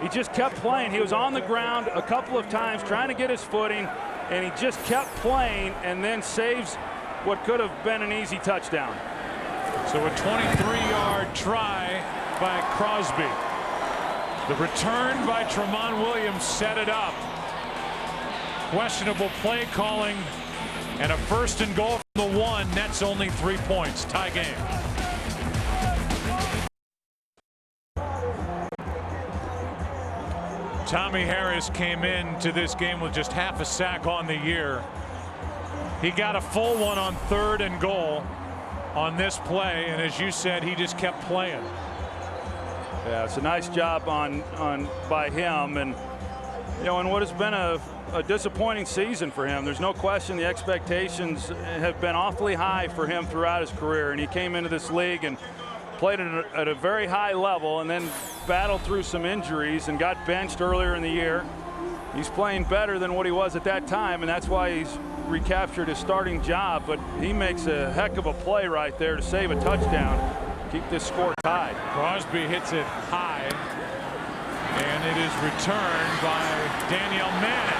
He just kept playing. He was on the ground a couple of times trying to get his footing, and he just kept playing and then saves what could have been an easy touchdown. So a 23-yard try by Crosby. The return by Tramon Williams set it up. Questionable play calling, and a 1st and goal from the 1 nets only 3 points. Tie game. Tommy Harris came into this game with just half a sack on the year. He got a full one on 3rd and goal on this play, and as you said, he just kept playing. Yeah, it's a nice job by him, and in what has been a disappointing season for him. There's no question the expectations have been awfully high for him throughout his career, and he came into this league and played at a very high level and then battled through some injuries and got benched earlier in the year. He's playing better than what he was at that time, and that's why he's recaptured his starting job, but he makes a heck of a play right there to save a touchdown, keep this score tied. Crosby hits it high, and it is returned by Danielle Manning.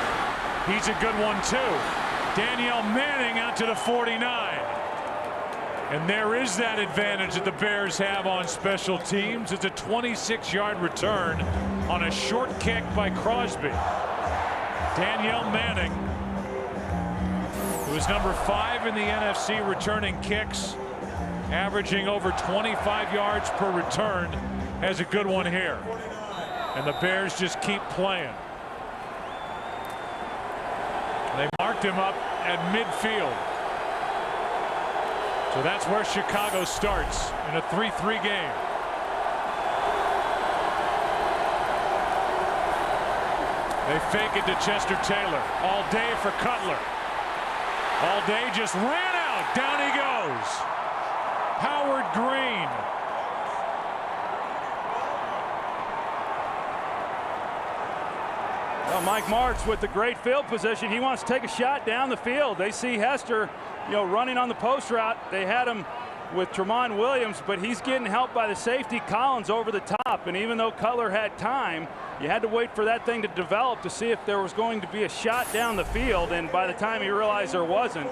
He's a good one too. Danielle Manning out to the 49. And there is that advantage that the Bears have on special teams. It's a 26-yard return on a short kick by Crosby. Danielle Manning, who is number 5 in the NFC returning kicks, averaging over 25 yards per return, has a good one here. And the Bears just keep playing. They marked him up at midfield. So that's where Chicago starts in a 3-3 game. They fake it to Chester Taylor. All day for Cutler. All day just ran out. Down he goes. Howard Green. Well, Mike Martz with the great field position. He wants to take a shot down the field. They see Hester, running on the post route. They had him with Tramon Williams, but he's getting helped by the safety Collins over the top. And even though Cutler had time, you had to wait for that thing to develop to see if there was going to be a shot down the field. And by the time he realized there wasn't,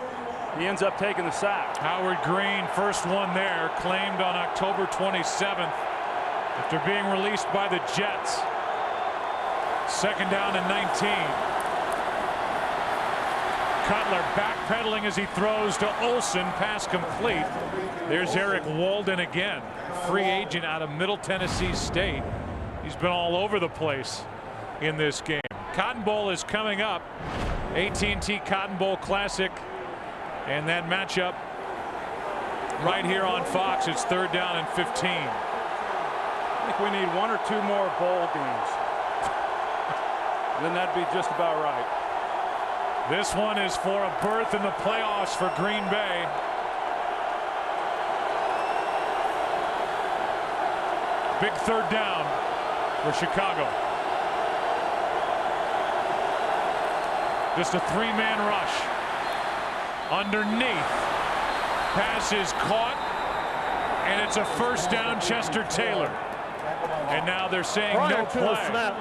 he ends up taking the sack. Howard Green, first one there, claimed on October 27th after being released by the Jets. Second down and 19. Cutler backpedaling as he throws to Olsen. Pass complete. There's Eric Walden again, free agent out of Middle Tennessee State. He's been all over the place in this game. Cotton Bowl is coming up. AT&T Cotton Bowl Classic. And that matchup right here on Fox. It's third down and 15. I think we need 1 or 2 more bowl games. Then that'd be just about right. This one is for a berth in the playoffs for Green Bay. Big third down for Chicago. Just a 3-man rush. Underneath. Pass is caught. And it's a first down, Chester Taylor. And now they're saying no play.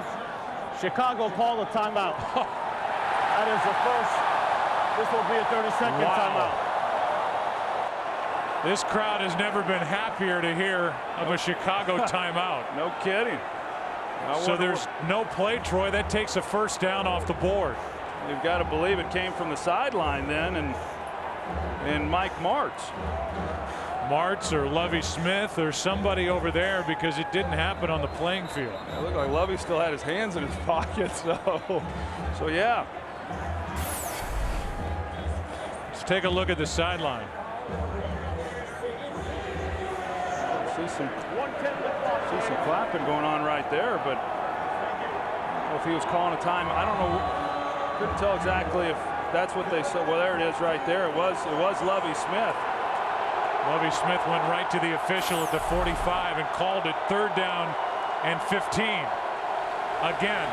Chicago called a timeout. That is the first. This will be a 30-second timeout. This crowd has never been happier to hear of a Chicago timeout. No kidding. So there's no play, Troy. That takes a first down off the board. You've got to believe it came from the sideline then, and Mike Martz. Martz or Lovie Smith or somebody over there, because it didn't happen on the playing field. It looked like Lovie still had his hands in his pockets, so yeah. Let's take a look at the sideline. See some clapping going on right there, but I don't know if he was calling a time. I don't know. Couldn't tell exactly if that's what they said. Well, there it is right there. It was Lovie Smith. Lovie Smith went right to the official at the 45 and called it third down and 15. Again.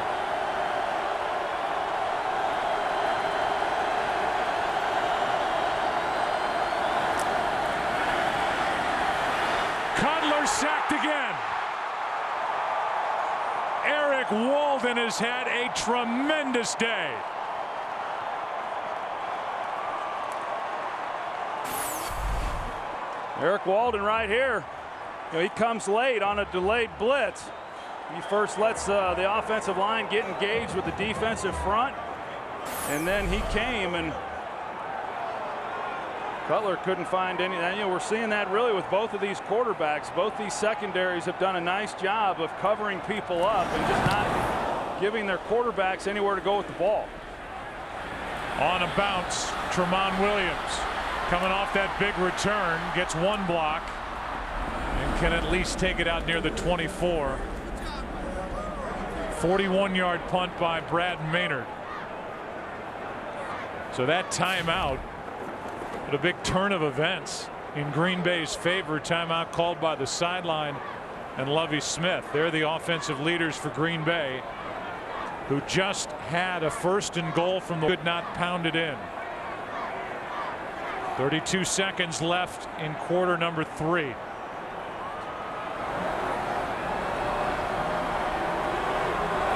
Cutler sacked again. Eric Walden has had a tremendous day. Eric Walden right here. He comes late on a delayed blitz. He first lets the offensive line get engaged with the defensive front, and then he came, and Cutler couldn't find any. We're seeing that really with both of these quarterbacks. Both these secondaries have done a nice job of covering people up and just not giving their quarterbacks anywhere to go with the ball. On a bounce, Tramon Williams, coming off that big return, gets one block and can at least take it out near the 24. 41-yard punt by Brad Maynard. So that timeout, at a big turn of events in Green Bay's favor. Timeout called by the sideline and Lovie Smith. They're the offensive leaders for Green Bay, who just had a first and goal from the could not pound it in. 32 seconds left in quarter number 3.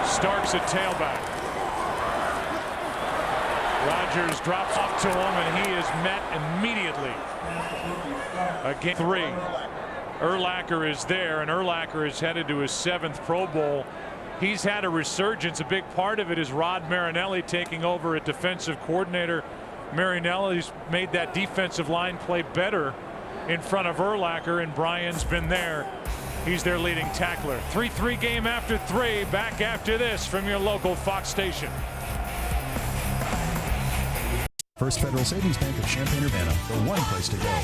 Starks at tailback. Rodgers drops off to him, and he is met immediately. Again, 3. Urlacher is there, and Urlacher is headed to his 7th Pro Bowl. He's had a resurgence. A big part of it is Rod Marinelli taking over at defensive coordinator. Marinelli's made that defensive line play better in front of Urlacher, and Brian's been there. He's their leading tackler. 3-3 game after 3. Back after this from your local Fox station. First Federal Savings Bank of Champaign-Urbana, the one place to go.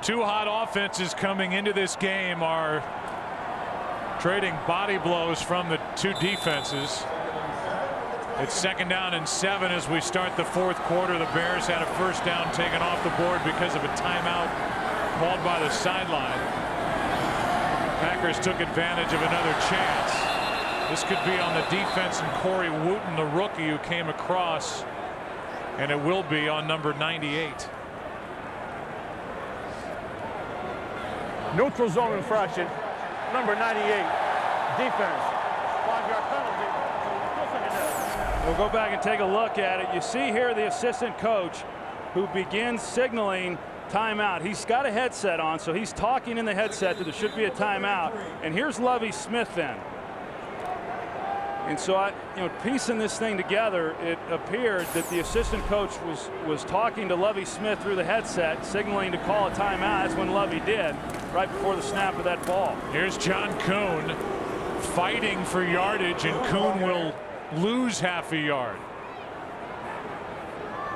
2 hot offenses coming into this game are trading body blows from the 2 defenses. It's 2nd down and 7 as we start the 4th quarter. The Bears had a first down taken off the board because of a timeout called by the sideline. Packers took advantage of another chance. This could be on the defense and Corey Wooten, the rookie who came across, and it will be on number 98. Neutral zone infraction, number 98, defense, 5-yard penalty. We'll go back and take a look at it. You see here the assistant coach who begins signaling timeout. He's got a headset on, so he's talking in the headset that there should be a timeout. And here's Lovie Smith then. And so, piecing this thing together, it appeared that the assistant coach was talking to Lovie Smith through the headset, signaling to call a timeout. That's when Lovie did, right before the snap of that ball. Here's John Kuhn fighting for yardage, and Kuhn will lose half a yard.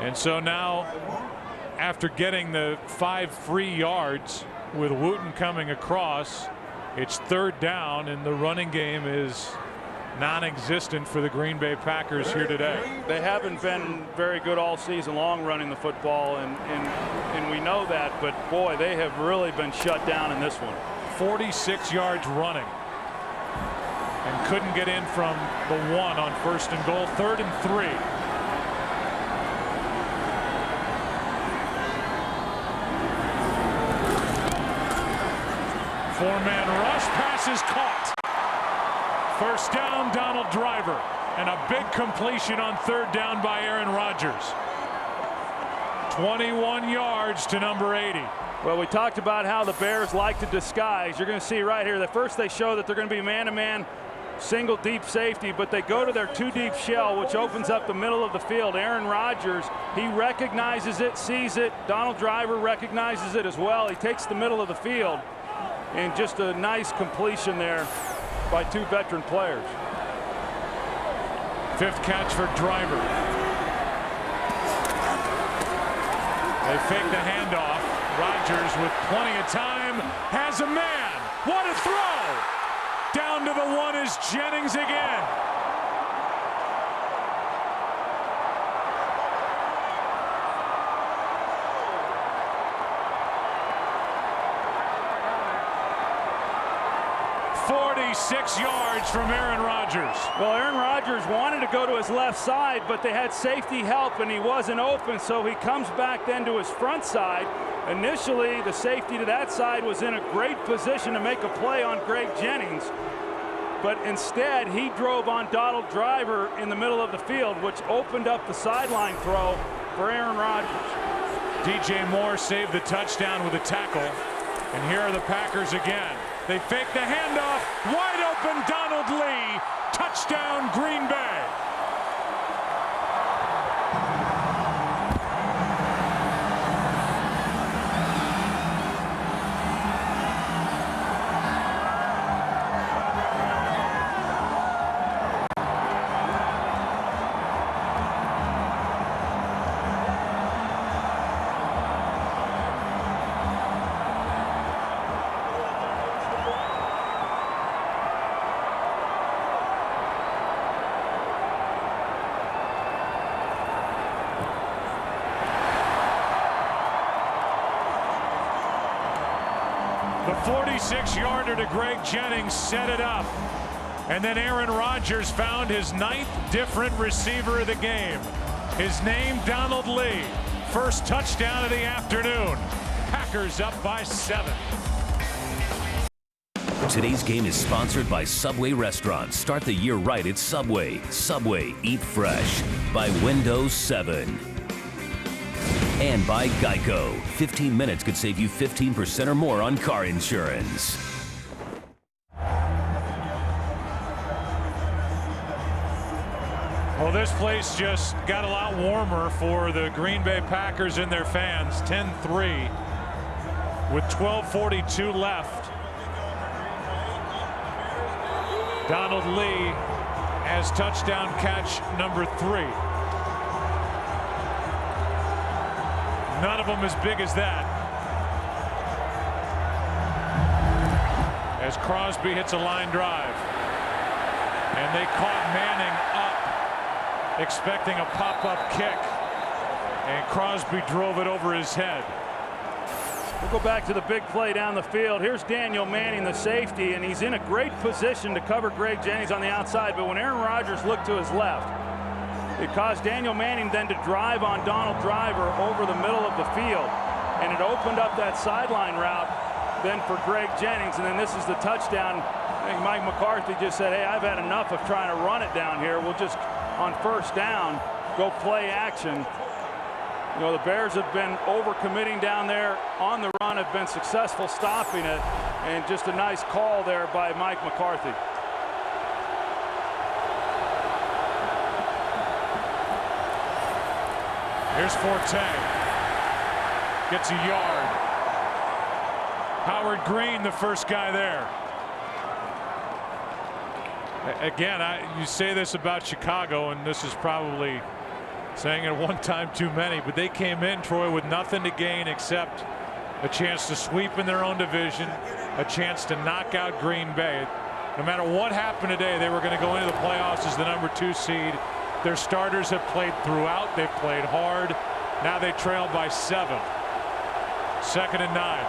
And so now, after getting the 5 free yards with Wooten coming across, it's 3rd down, and the running game is non-existent for the Green Bay Packers here today. They haven't been very good all season long running the football, and we know that, but boy, they have really been shut down in this one. 46 yards running, and couldn't get in from the 1 on 1st and goal. 3rd and 3. Four-man rush, pass is caught. First down, Donald Driver, and a big completion on 3rd down by Aaron Rodgers. 21 yards to number 80. Well, we talked about how the Bears like to disguise. You're going to see right here that first they show that they're going to be man-to-man, single deep safety, but they go to their 2 deep shell, which opens up the middle of the field. Aaron Rodgers, he recognizes it, sees it. Donald Driver recognizes it as well. He takes the middle of the field, and just a nice completion there by 2 veteran players. 5th catch for Driver. They fake the handoff. Rodgers with plenty of time has a man. What a throw! Down to the 1 is Jennings again. .46 yards from Aaron Rodgers. Well, Aaron Rodgers wanted to go to his left side, but they had safety help and he wasn't open, so he comes back then to his front side. Initially, the safety to that side was in a great position to make a play on Greg Jennings, but instead he drove on Donald Driver in the middle of the field, which opened up the sideline throw for Aaron Rodgers. DJ Moore saved the touchdown with a tackle, and here are the Packers again. They fake the handoff, wide open Donald Lee, touchdown Green Bay. The 46-yarder to Greg Jennings set it up. And then Aaron Rodgers found his 9th different receiver of the game. His name, Donald Lee. First touchdown of the afternoon. Packers up by 7. Today's game is sponsored by Subway Restaurants. Start the year right at Subway. Subway, eat fresh. By Windows 7. And by Geico. 15 minutes could save you 15% or more on car insurance. Well, this place just got a lot warmer for the Green Bay Packers and their fans. 10-3 with 12:42 left. Donald Lee has touchdown catch number 3. None of them as big as that. As Crosby hits a line drive. And they caught Manning up, expecting a pop-up kick. And Crosby drove it over his head. We'll go back to the big play down the field. Here's Daniel Manning, the safety, and he's in a great position to cover Greg Jennings on the outside. But when Aaron Rodgers looked to his left, it caused Daniel Manning then to drive on Donald Driver over the middle of the field. And it opened up that sideline route then for Greg Jennings. And then this is the touchdown. I think Mike McCarthy just said, hey, I've had enough of trying to run it down here. We'll just, on first down, go play action. You know, the Bears have been overcommitting down there on the run, have been successful stopping it, and just a nice call there by Mike McCarthy. Here's Forte. Gets a yard. Howard Green, the first guy there. Again, you say this about Chicago, and this is probably saying it one time too many, but they came in, Troy, with nothing to gain except a chance to sweep in their own division, a chance to knock out Green Bay. No matter what happened today, they were going to go into the playoffs as the number 2 seed. Their starters have played throughout. They've played hard. Now they trail by 7. 2nd and 9.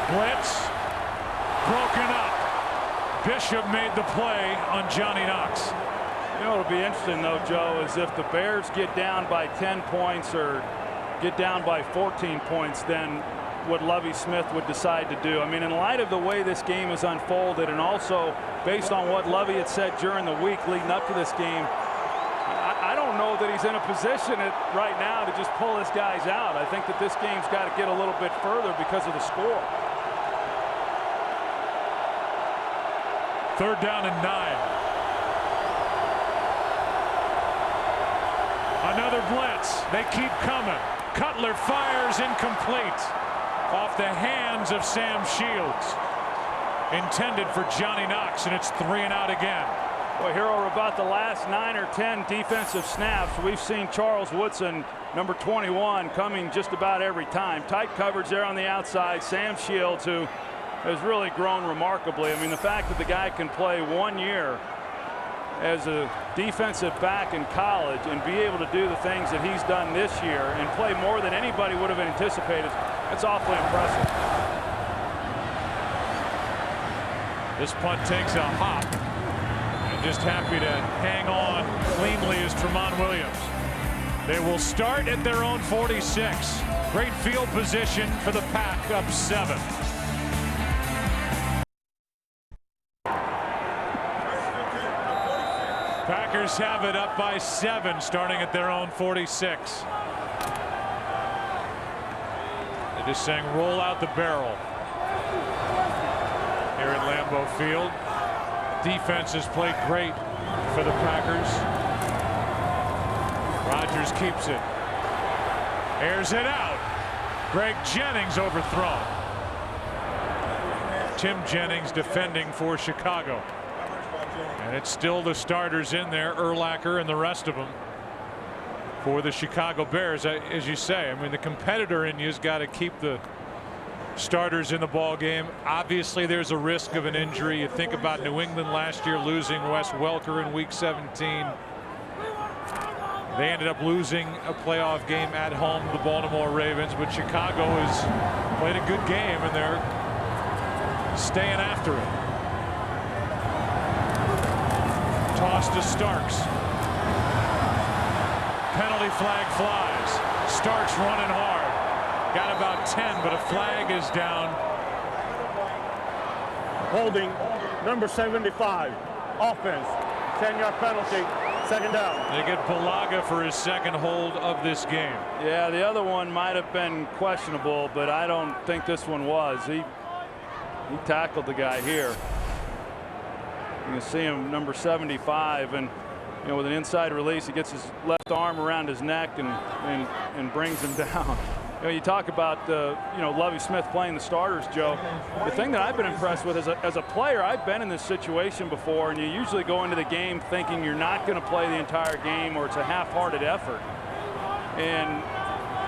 Blitz broken up. Bishop made the play on Johnny Knox. You know, it'll be interesting, though, Joe, is if the Bears get down by 10 points or get down by 14 points, then what Lovie Smith would decide to do. I mean, in light of the way this game has unfolded, and also based on what Lovie had said during the week leading up to this game, I don't know that he's in a position right now to just pull his guys out. I think that this game's got to get a little bit further because of the score. 3rd down and 9. Another blitz. They keep coming. Cutler fires incomplete. Off the hands of Sam Shields. Intended for Johnny Knox, and it's 3 and out again. Well, Hero, about the last 9 or 10 defensive snaps, we've seen Charles Woodson, number 21, coming just about every time. Tight coverage there on the outside. Sam Shields, who has really grown remarkably. I mean, the fact that the guy can play 1 year as a defensive back in college and be able to do the things that he's done this year and play more than anybody would have anticipated, that's awfully impressive. This punt takes a hop. And just happy to hang on cleanly is Tramon Williams. They will start at their own 46. Great field position for the Pack, up 7. Packers have it up by 7, starting at their own 46. They're just saying roll out the barrel here at Lambeau Field. Defense has played great for the Packers. Rodgers keeps it. Airs it out. Greg Jennings overthrown. Tim Jennings defending for Chicago. And it's still the starters in there, Urlacher and the rest of them, for the Chicago Bears. As you say, I mean, the competitor in you's got to keep the starters in the ball game. Obviously, there's a risk of an injury. You think about New England last year losing Wes Welker in Week 17. They ended up losing a playoff game at home to the Baltimore Ravens, but Chicago has played a good game, and they're staying after it. Toss to Starks. Penalty flag flies. Starks running hard. Got about 10, but a flag is down. Holding number 75. Offense. 10-yard penalty. Second down. They get Bulaga for his second hold of this game. Yeah, the other one might have been questionable, but I don't think this one was. He tackled the guy here. You can see him, number 75, and with an inside release, he gets his left arm around his neck and brings him down. You talk about Lovie Smith playing the starters, Joe. The thing that I've been impressed with as a player, I've been in this situation before, and you usually go into the game thinking you're not going to play the entire game or it's a half-hearted effort. And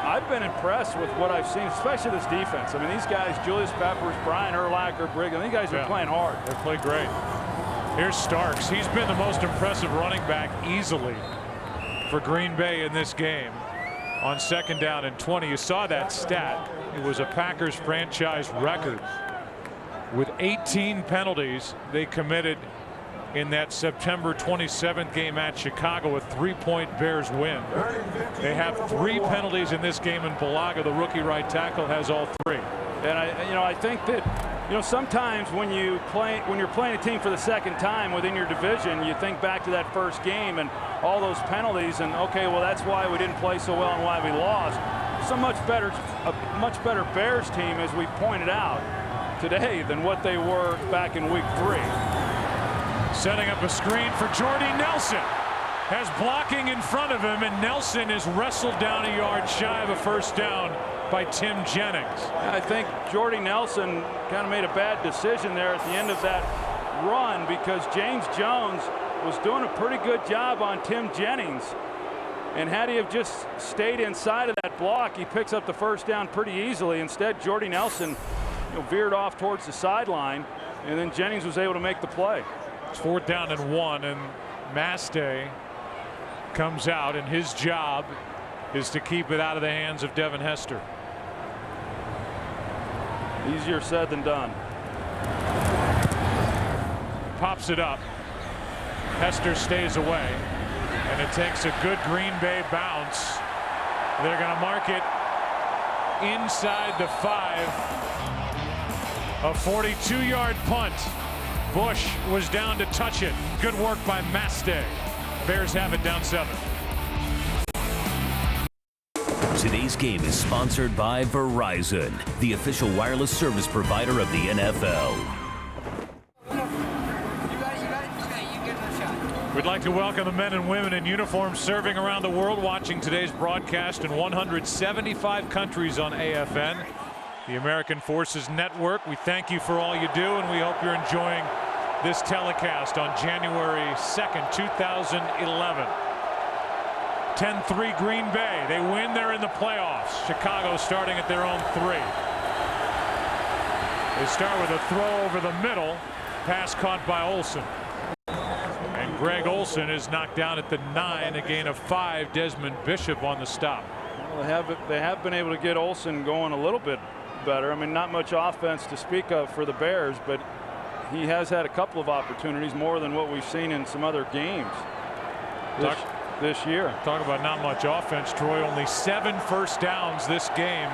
I've been impressed with what I've seen, especially this defense. I mean, these guys, Julius Peppers, Brian Urlacher, Brigham, these guys are playing hard. They play great. Here's Starks. He's been the most impressive running back easily for Green Bay in this game. On 2nd down and 20, you saw that stat. It was a Packers franchise record. With 18 penalties they committed in that September 27th game at Chicago, a 3-point Bears win. They have 3 penalties in this game, and Bulaga, the rookie right tackle, has all 3. And I think that sometimes when you're playing a team for the second time within your division, you think back to that first game and all those penalties, and okay, well, that's why we didn't play so well and why we lost. A much better Bears team, as we pointed out today, than what they were back in week 3. Setting up a screen for Jordy Nelson. Has blocking in front of him, and Nelson is wrestled down a yard shy of a first down by Tim Jennings. I think Jordy Nelson kind of made a bad decision there at the end of that run, because James Jones was doing a pretty good job on Tim Jennings, and had he have just stayed inside of that block, he picks up the first down pretty easily. Instead, Jordy Nelson veered off towards the sideline, and then Jennings was able to make the play. It's 4th down and 1, and Mastay comes out, and his job is to keep it out of the hands of Devin Hester. Easier said than done. Pops it up. Hester stays away, and it takes a good Green Bay bounce. They're going to mark it inside the 5. A 42-yard punt. Bush was down to touch it. Good work by Mastay. Bears have it down 7. Today's game is sponsored by Verizon, the official wireless service provider of the NFL. We'd like to welcome the men and women in uniform serving around the world, watching today's broadcast in 175 countries on AFN, the American Forces Network. We thank you for all you do, and we hope you're enjoying this telecast on January 2nd, 2011. 10-3 Green Bay. They win. They're in the playoffs. Chicago starting at their own 3. They start with a throw over the middle. Pass caught by Olsen. And Greg Olsen is knocked down at the 9. A gain of 5. Desmond Bishop on the stop. Well, they have been able to get Olsen going a little bit better. I mean, not much offense to speak of for the Bears, but he has had a couple of opportunities, more than what we've seen in some other games this year. Talk about not much offense, Troy. Only 7 first downs this game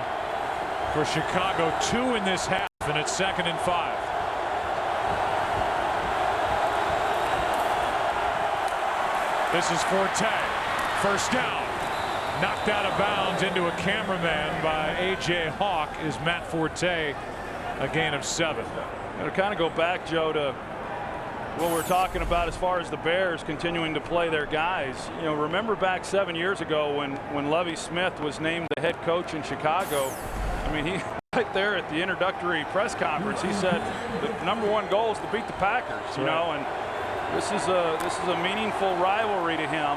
for Chicago. 2 in this half, and it's 2nd and 5. This is Forte. First down. Knocked out of bounds into a cameraman by A.J. Hawk is Matt Forte. A gain of 7. To kind of go back, Joe, to what we're talking about as far as the Bears continuing to play their guys. Remember back 7 years ago when Lovie Smith was named the head coach in Chicago. I mean, he right there at the introductory press conference, he said the #1 goal is to beat the Packers. You know, and this is a meaningful rivalry to him,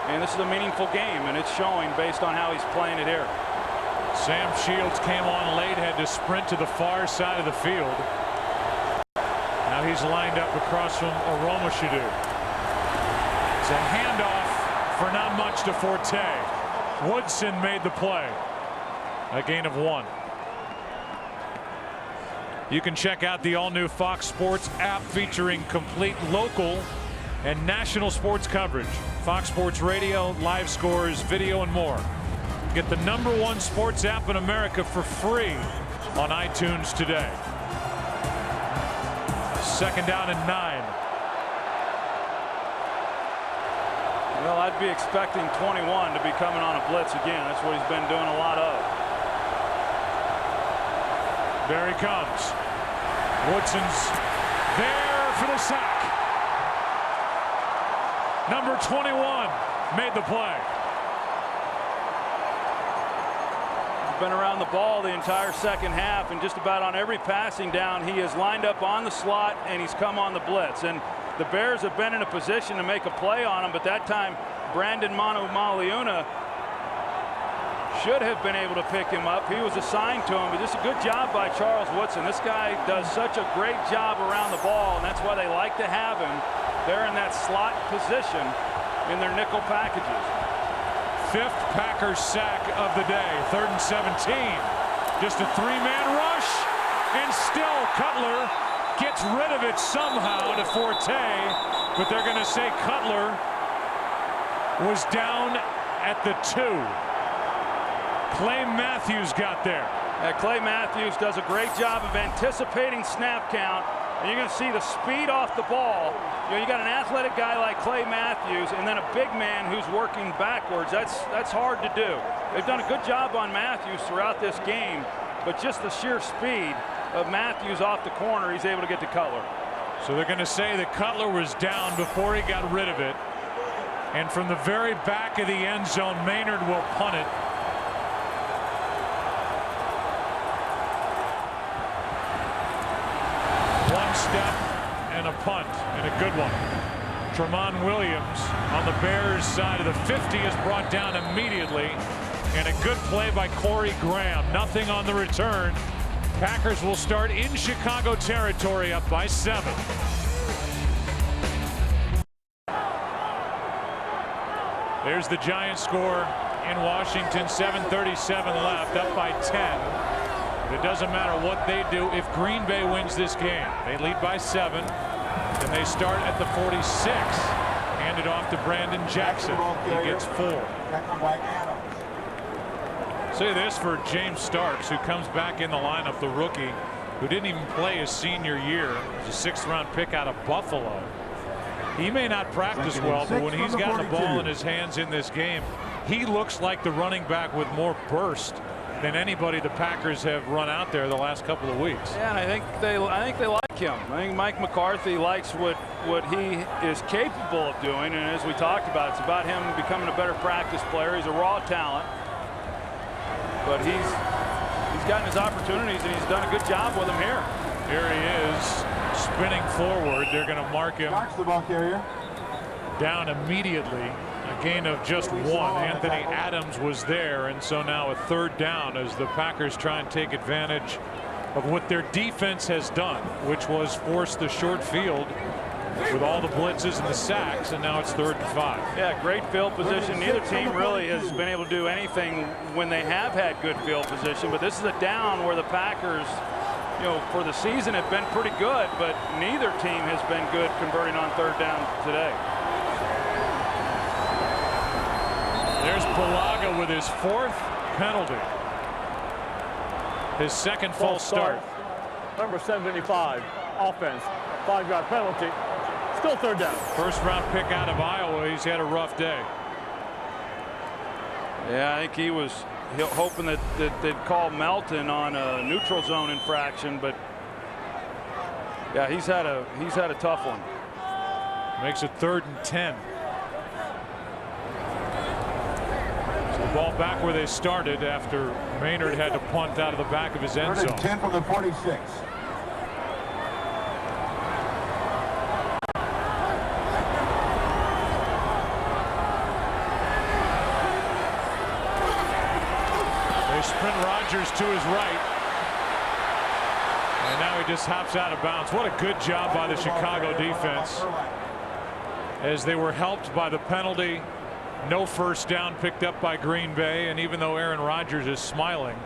and this is a meaningful game, and it's showing based on how he's playing it here. Sam Shields came on late, had to sprint to the far side of the field. Now he's lined up across from Aroma Shadu. It's a handoff for not much to Forte. Woodson made the play. A gain of 1. You can check out the all-new Fox Sports app featuring complete local and national sports coverage. Fox Sports Radio, live scores, video, and more. Get the #1 sports app in America for free on iTunes today. 2nd down and 9. Well, I'd be expecting 21 to be coming on a blitz again. That's what he's been doing a lot of. There he comes. Woodson's there for the sack. Number 21 made the play. He's been around the ball the entire second half, and just about on every passing down, he is lined up on the slot and he's come on the blitz. And the Bears have been in a position to make a play on him, but that time Brandon Manu-Maliuna should have been able to pick him up. He was assigned to him, but just a good job by Charles Woodson. This guy does such a great job around the ball, and that's why they like to have him there in that slot position in their nickel packages. 5th Packers sack of the day. 3rd and 17. Just a 3-man rush, and still Cutler gets rid of it somehow to Forte, but they're going to say Cutler was down at the 2. Clay Matthews got there. Clay Matthews does a great job of anticipating snap count, and you're going to see the speed off the ball. You got an athletic guy like Clay Matthews and then a big man who's working backwards. That's hard to do. They've done a good job on Matthews throughout this game, but just the sheer speed of Matthews off the corner, he's able to get to Cutler. So they're going to say that Cutler was down before he got rid of it. And from the very back of the end zone, Maynard will punt it. One step and a punt, and a good one. Tramon Williams on the Bears side of the 50 is brought down immediately. And a good play by Corey Graham. Nothing on the return. Packers will start in Chicago territory, up by 7. There's the Giants score in Washington. 7:37 left, up by 10. But it doesn't matter what they do if Green Bay wins this game. They lead by 7, and they start at the 46. Hand it off to Brandon Jackson. He gets 4. Say this for James Starks, who comes back in the lineup, the rookie, who didn't even play his senior year. He's a 6th-round pick out of Buffalo. He may not practice well, but when he's got the ball in his hands in this game, he looks like the running back with more burst than anybody the Packers have run out there the last couple of weeks. Yeah, and I think they like him. I think Mike McCarthy likes what he is capable of doing, and as we talked about, it's about him becoming a better practice player. He's a raw talent, but he's gotten his opportunities, and he's done a good job with them here. Here he is, spinning forward. They're going to mark him down immediately. A gain of just 1. Anthony Adams was there, and so now a 3rd down as the Packers try and take advantage of what their defense has done, which was force the short field with all the blitzes and the sacks, and now it's 3rd and 5. Yeah, great field position. Neither team really has been able to do anything when they have had good field position, but this is a down where the Packers, for the season have been pretty good, but neither team has been good converting on 3rd down today. There's Bulaga with his 4th penalty. His 2nd false start. Number 75, offense, 5-yard penalty. Still 3rd down. 1st-round pick out of Iowa. He's had a rough day. Yeah, I think he was hoping that they'd call Melton on a neutral zone infraction, but yeah, he's had a tough one. Makes it 3rd and 10. So the ball back where they started after Maynard had to punt out of the back of his end zone. 3rd and 10 from the 46. They sprint Rodgers to his right. And now he just hops out of bounds. What a good job by the Chicago defense, as they were helped by the penalty. No 1st down picked up by Green Bay, and even though Aaron Rodgers is smiling,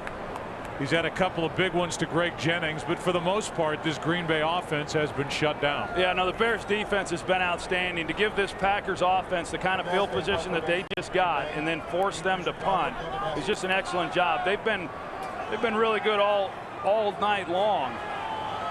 He's had a couple of big ones to Greg Jennings, but for the most part, this Green Bay offense has been shut down. Yeah, no, the Bears defense has been outstanding. To give this Packers offense the kind of field position that they just got and then force them to punt is just an excellent job. They've been really good all night long.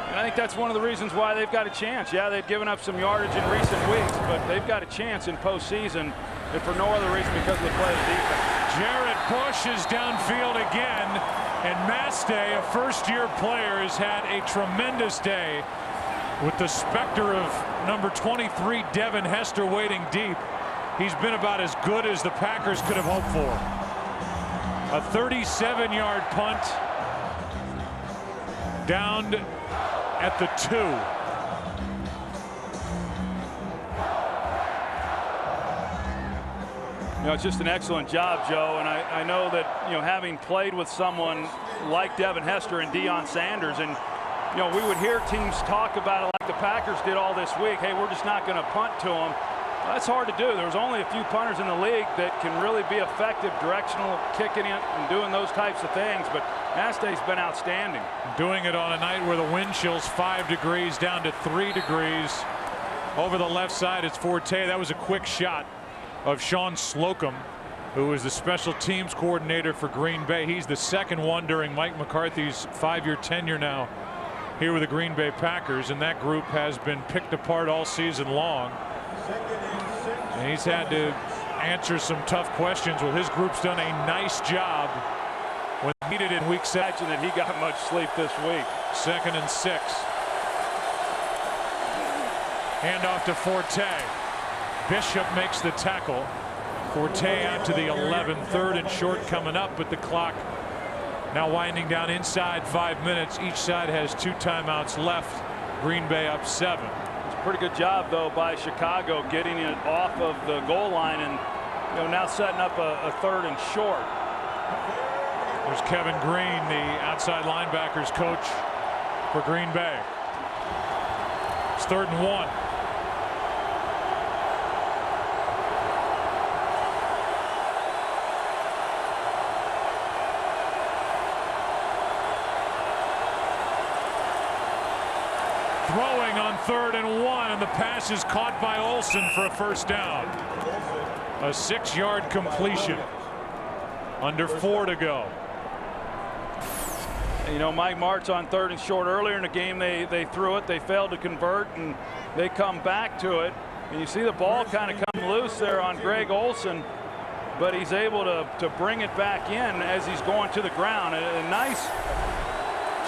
And I think that's one of the reasons why they've got a chance. Yeah, they've given up some yardage in recent weeks, but they've got a chance in postseason, if for no other reason because of the play of the defense. Jarrett Bush is downfield again, and Mastay, a first-year player, has had a tremendous day with the specter of number 23, Devin Hester, waiting deep. He's been about as good as the Packers could have hoped for. A 37-yard punt down at the 2. You know, it's just an excellent job, Joe, and I know that, you know, having played with someone like Devin Hester and Deion Sanders, and, you know, we would hear teams talk about it like the Packers did all this week. Hey, we're just not going to punt to them. Well, that's hard to do. There's only a few punters in the league that can really be effective, directional, kicking it and doing those types of things, but Mastay's been outstanding. Doing it on a night where the wind chill's 5 degrees down to 3 degrees. Over the left side, it's Forte. That was a quick shot of Sean Slocum, who is the special teams coordinator for Green Bay. He's the second one during Mike McCarthy's 5-year tenure now here with the Green Bay Packers, and that group has been picked apart all season long. And he's had to answer some tough questions. Well, his group's done a nice job when needed in week 7. That he got much sleep this week. 2nd and 6. Handoff to Forte. Bishop makes the tackle. Forte out to the 11. 3rd and short coming up, but the clock now winding down inside 5 minutes. Each side has 2 timeouts left. Green Bay up 7. It's a pretty good job, though, by Chicago getting it off of the goal line and, you know, now setting up a 3rd and short. There's Kevin Green, the outside linebackers coach for Green Bay. It's 3rd and 1. Throwing on 3rd and 1, and the pass is caught by Olsen for a first down. A 6-yard completion. Under 4 to go. You know, Mike Martz on 3rd and short earlier in the game, they threw it, they failed to convert, and they come back to it. And you see the ball kind of come loose there on Greg Olsen, but he's able to bring it back in as he's going to the ground. A nice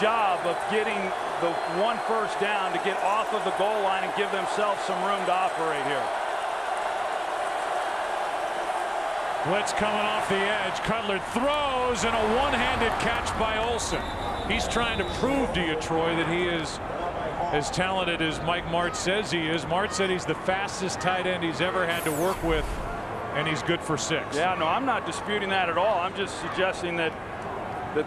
job of getting the 1 first down to get off of the goal line and give themselves some room to operate here. Blitz coming off the edge. Cutler throws, and a one-handed catch by Olsen. He's trying to prove to you, Troy, that he is as talented as Mike Martz says he is. Martz said he's the fastest tight end he's ever had to work with, and he's good for 6. Yeah, no, I'm not disputing that at all. I'm just suggesting that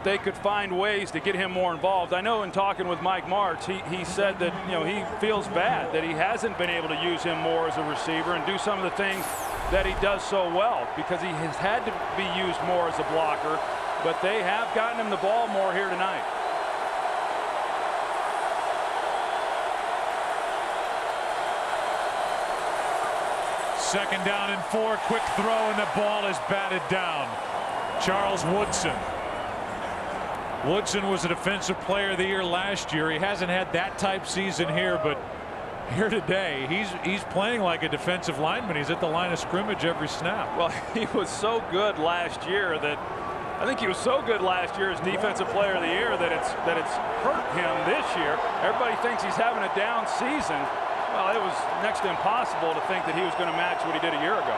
they could find ways to get him more involved. I know in talking with Mike Martz, he said that, you know, he feels bad that he hasn't been able to use him more as a receiver and do some of the things that he does so well, because he has had to be used more as a blocker, but they have gotten him the ball more here tonight. Second down and 4, quick throw, and the ball is batted down. Charles Woodson. Woodson was a defensive player of the year last year. He hasn't had that type season here, but here today, he's playing like a defensive lineman. He's at the line of scrimmage every snap. Well, he was so good last year that I think he was so good last year as defensive player of the year that it's hurt him this year. Everybody thinks he's having a down season. Well, it was next to impossible to think that he was going to match what he did a year ago.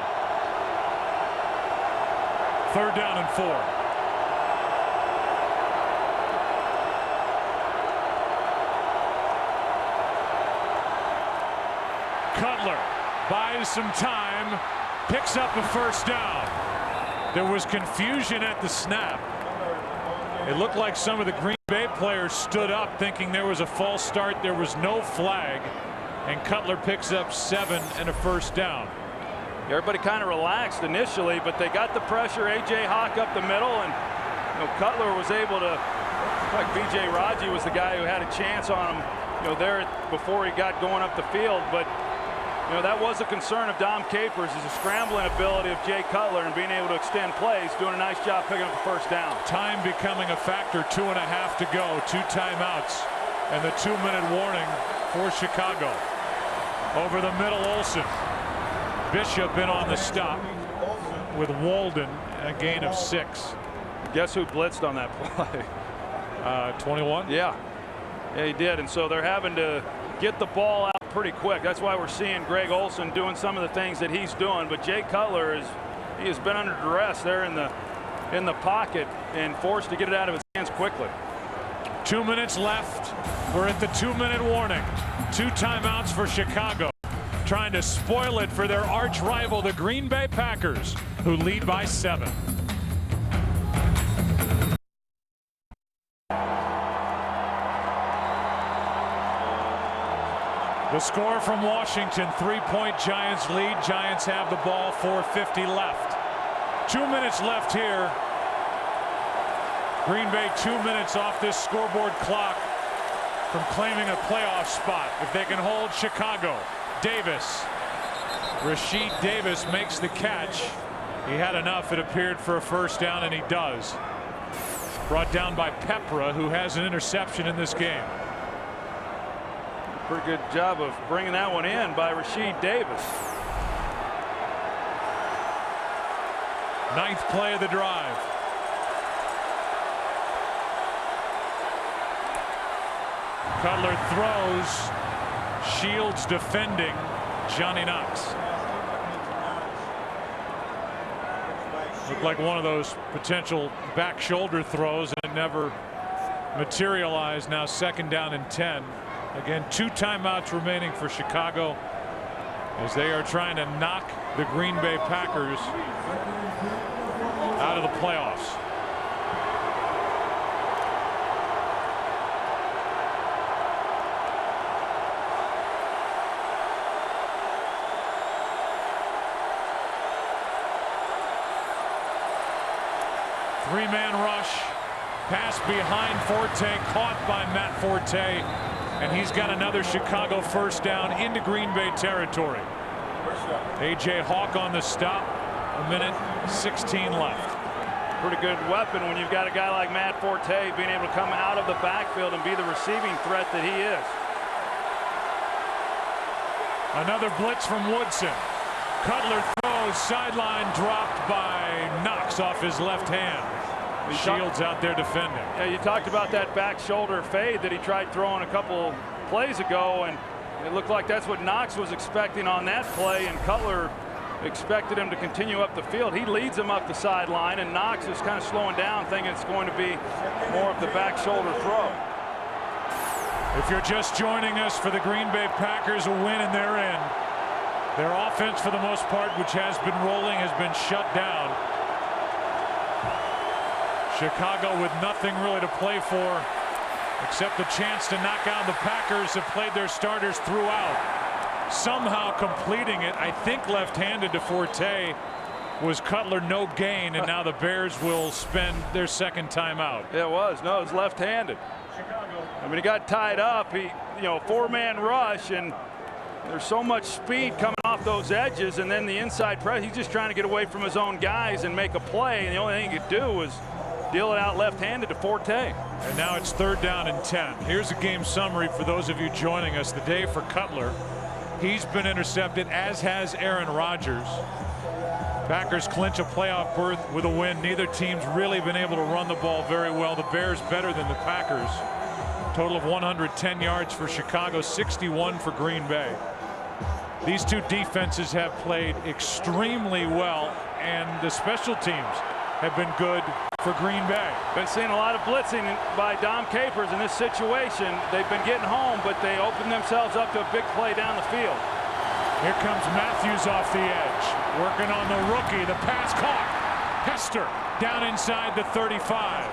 3rd down and 4. Cutler buys some time, picks up a first down. There was confusion at the snap. It looked like some of the Green Bay players stood up thinking there was a false start. There was no flag, and Cutler picks up 7 and a first down. Everybody kind of relaxed initially, but they got the pressure. A.J. Hawk up the middle, and, you know, Cutler was able to Like B.J. Raji was the guy who had a chance on him, there before he got going up the field. But, that was a concern of Dom Capers, is the scrambling ability of Jay Cutler and being able to extend plays, doing a nice job picking up the first down. Time becoming a factor, 2.5 to go, 2 timeouts, and the 2-minute warning for Chicago. Over the middle, Olsen. Bishop in on the stop with Walden, a gain of 6. Guess who blitzed on that play? 21? Yeah, he did. And so they're having to get the ball out pretty quick. That's why we're seeing Greg Olsen doing some of the things that he's doing. But Jay Cutler he has been under duress there in the pocket and forced to get it out of his hands quickly. 2 minutes left. We're at the 2-minute warning. 2 timeouts for Chicago, trying to spoil it for their arch rival, the Green Bay Packers, who lead by 7. The score from Washington, 3-point Giants lead. Giants have the ball, 4:50 left. 2 minutes left here. Green Bay 2 minutes off this scoreboard clock from claiming a playoff spot. If they can hold Chicago. Davis. Rashid Davis makes the catch. He had enough, it appeared, for a first down, and he does. Brought down by Pepra, who has an interception in this game. Pretty good job of bringing that one in by Rashid Davis. 9th play of the drive. Cutler throws. Shields defending. Johnny Knox. Looked like one of those potential back shoulder throws, and it never materialized. Now 2nd down and 10. Again, 2 timeouts remaining for Chicago as they are trying to knock the Green Bay Packers out of the playoffs. Three-man rush. Pass behind Forte, caught by Matt Forte. And he's got another Chicago first down into Green Bay territory. A.J. Hawk on the stop. 1:16 left. Pretty good weapon when you've got a guy like Matt Forte being able to come out of the backfield and be the receiving threat that he is. Another blitz from Woodson. Cutler throws, sideline dropped by Knox off his left hand. Shields out there defending. Yeah, you talked about that back shoulder fade that he tried throwing a couple plays ago, and it looked like that's what Knox was expecting on that play, and Cutler expected him to continue up the field. He leads him up the sideline, and Knox is kind of slowing down, thinking it's going to be more of the back shoulder throw. If you're just joining us, for the Green Bay Packers, a win and they're in. Their offense, for the most part, which has been rolling, has been shut down. Chicago with nothing really to play for except the chance to knock out the Packers, have played their starters throughout. Somehow completing it, I think left-handed to Forte, was Cutler no gain, and now the Bears will spend their 2nd timeout. Yeah, it was. No, it was left-handed. I mean, he got tied up. He, 4-man rush, and there's so much speed coming off those edges, and then the inside press. He's just trying to get away from his own guys and make a play, and the only thing he could do was deal it out left-handed to Forte. And now it's 3rd down and 10. Here's a game summary for those of you joining us. The day for Cutler. He's been intercepted, as has Aaron Rodgers. Packers clinch a playoff berth with a win. Neither team's really been able to run the ball very well. The Bears better than the Packers. Total of 110 yards for Chicago, 61 for Green Bay. These two defenses have played extremely well, and the special teams have been good for Green Bay. Been seeing a lot of blitzing by Dom Capers in this situation. They've been getting home, but they opened themselves up to a big play down the field. Here comes Matthews off the edge, working on the rookie. The pass caught. Hester down inside the 35.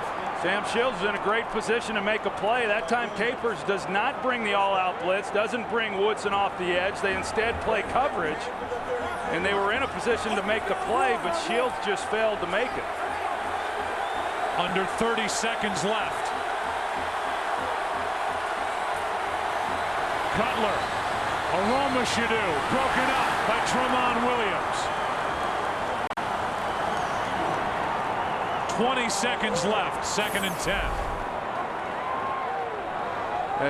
Sam Shields is in a great position to make a play. That time Capers does not bring the all-out blitz, doesn't bring Woodson off the edge. They instead play coverage, and they were in a position to make the play, but Shields just failed to make it. Under 30 seconds left. Cutler. Aromashodu broken up by Tramon Williams. 20 seconds left, 2nd and 10.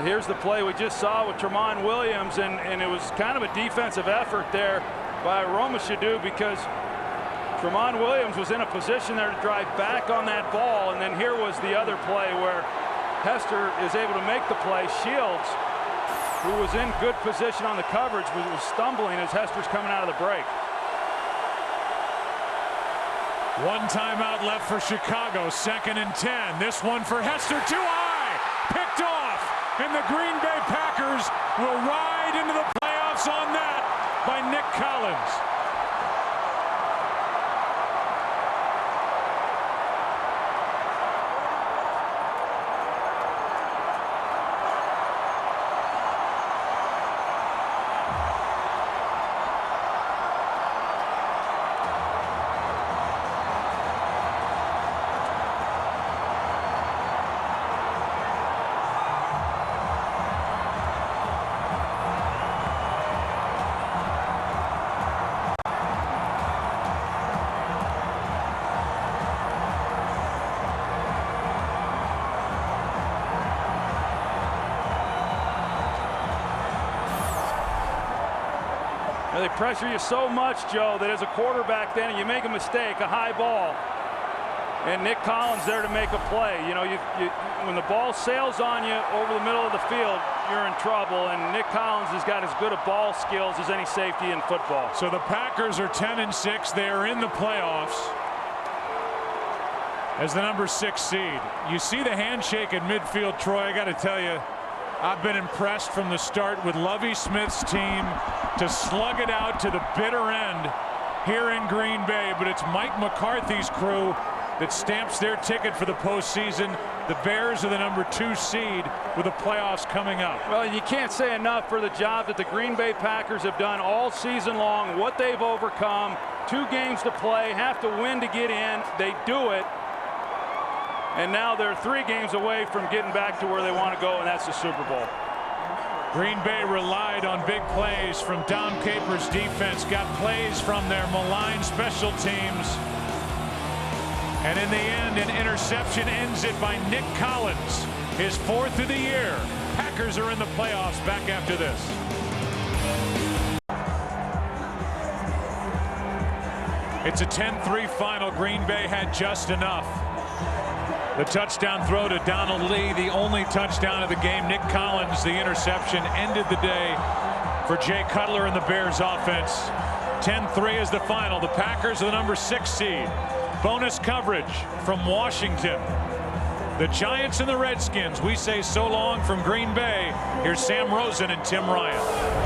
Here's the play we just saw with Tramon Williams, and it was kind of a defensive effort there by Aromashodu because Tramon Williams was in a position there to drive back on that ball, and then here was the other play where Hester is able to make the play. Shields, who was in good position on the coverage, was stumbling as Hester's coming out of the break. One timeout left for Chicago, 2nd and 10. This one for Hester, too high, picked off, and the Green Bay Packers will ride into the playoffs on that by Nick Collins. They pressure you so much, Joe, that as a quarterback then you make a mistake, a high ball, and Nick Collins there to make a play. You know, when the ball sails on you over the middle of the field, you're in trouble, and Nick Collins has got as good a ball skills as any safety in football. So the Packers are 10 and 6. They are in the playoffs as the number 6 seed. You see the handshake at midfield, Troy. I got to tell you, I've been impressed from the start with Lovie Smith's team to slug it out to the bitter end here in Green Bay, but it's Mike McCarthy's crew that stamps their ticket for the postseason. The Bears are the number 2 seed with the playoffs coming up. Well, you can't say enough for the job that the Green Bay Packers have done all season long, what they've overcome. 2 games to play, have to win to get in. They do it. And now they're 3 games away from getting back to where they want to go, and that's the Super Bowl. Green Bay relied on big plays from Dom Capers' defense, got plays from their maligned special teams. And in the end, an interception ends it by Nick Collins, his 4th of the year. Packers are in the playoffs. Back after this. It's a 10-3 final. Green Bay had just enough. The touchdown throw to Donald Lee, the only touchdown of the game. Nick Collins, the interception, ended the day for Jay Cutler and the Bears offense. 10-3 is the final. The Packers are the number 6 seed. Bonus coverage from Washington. The Giants and the Redskins. We say so long from Green Bay. Here's Sam Rosen and Tim Ryan.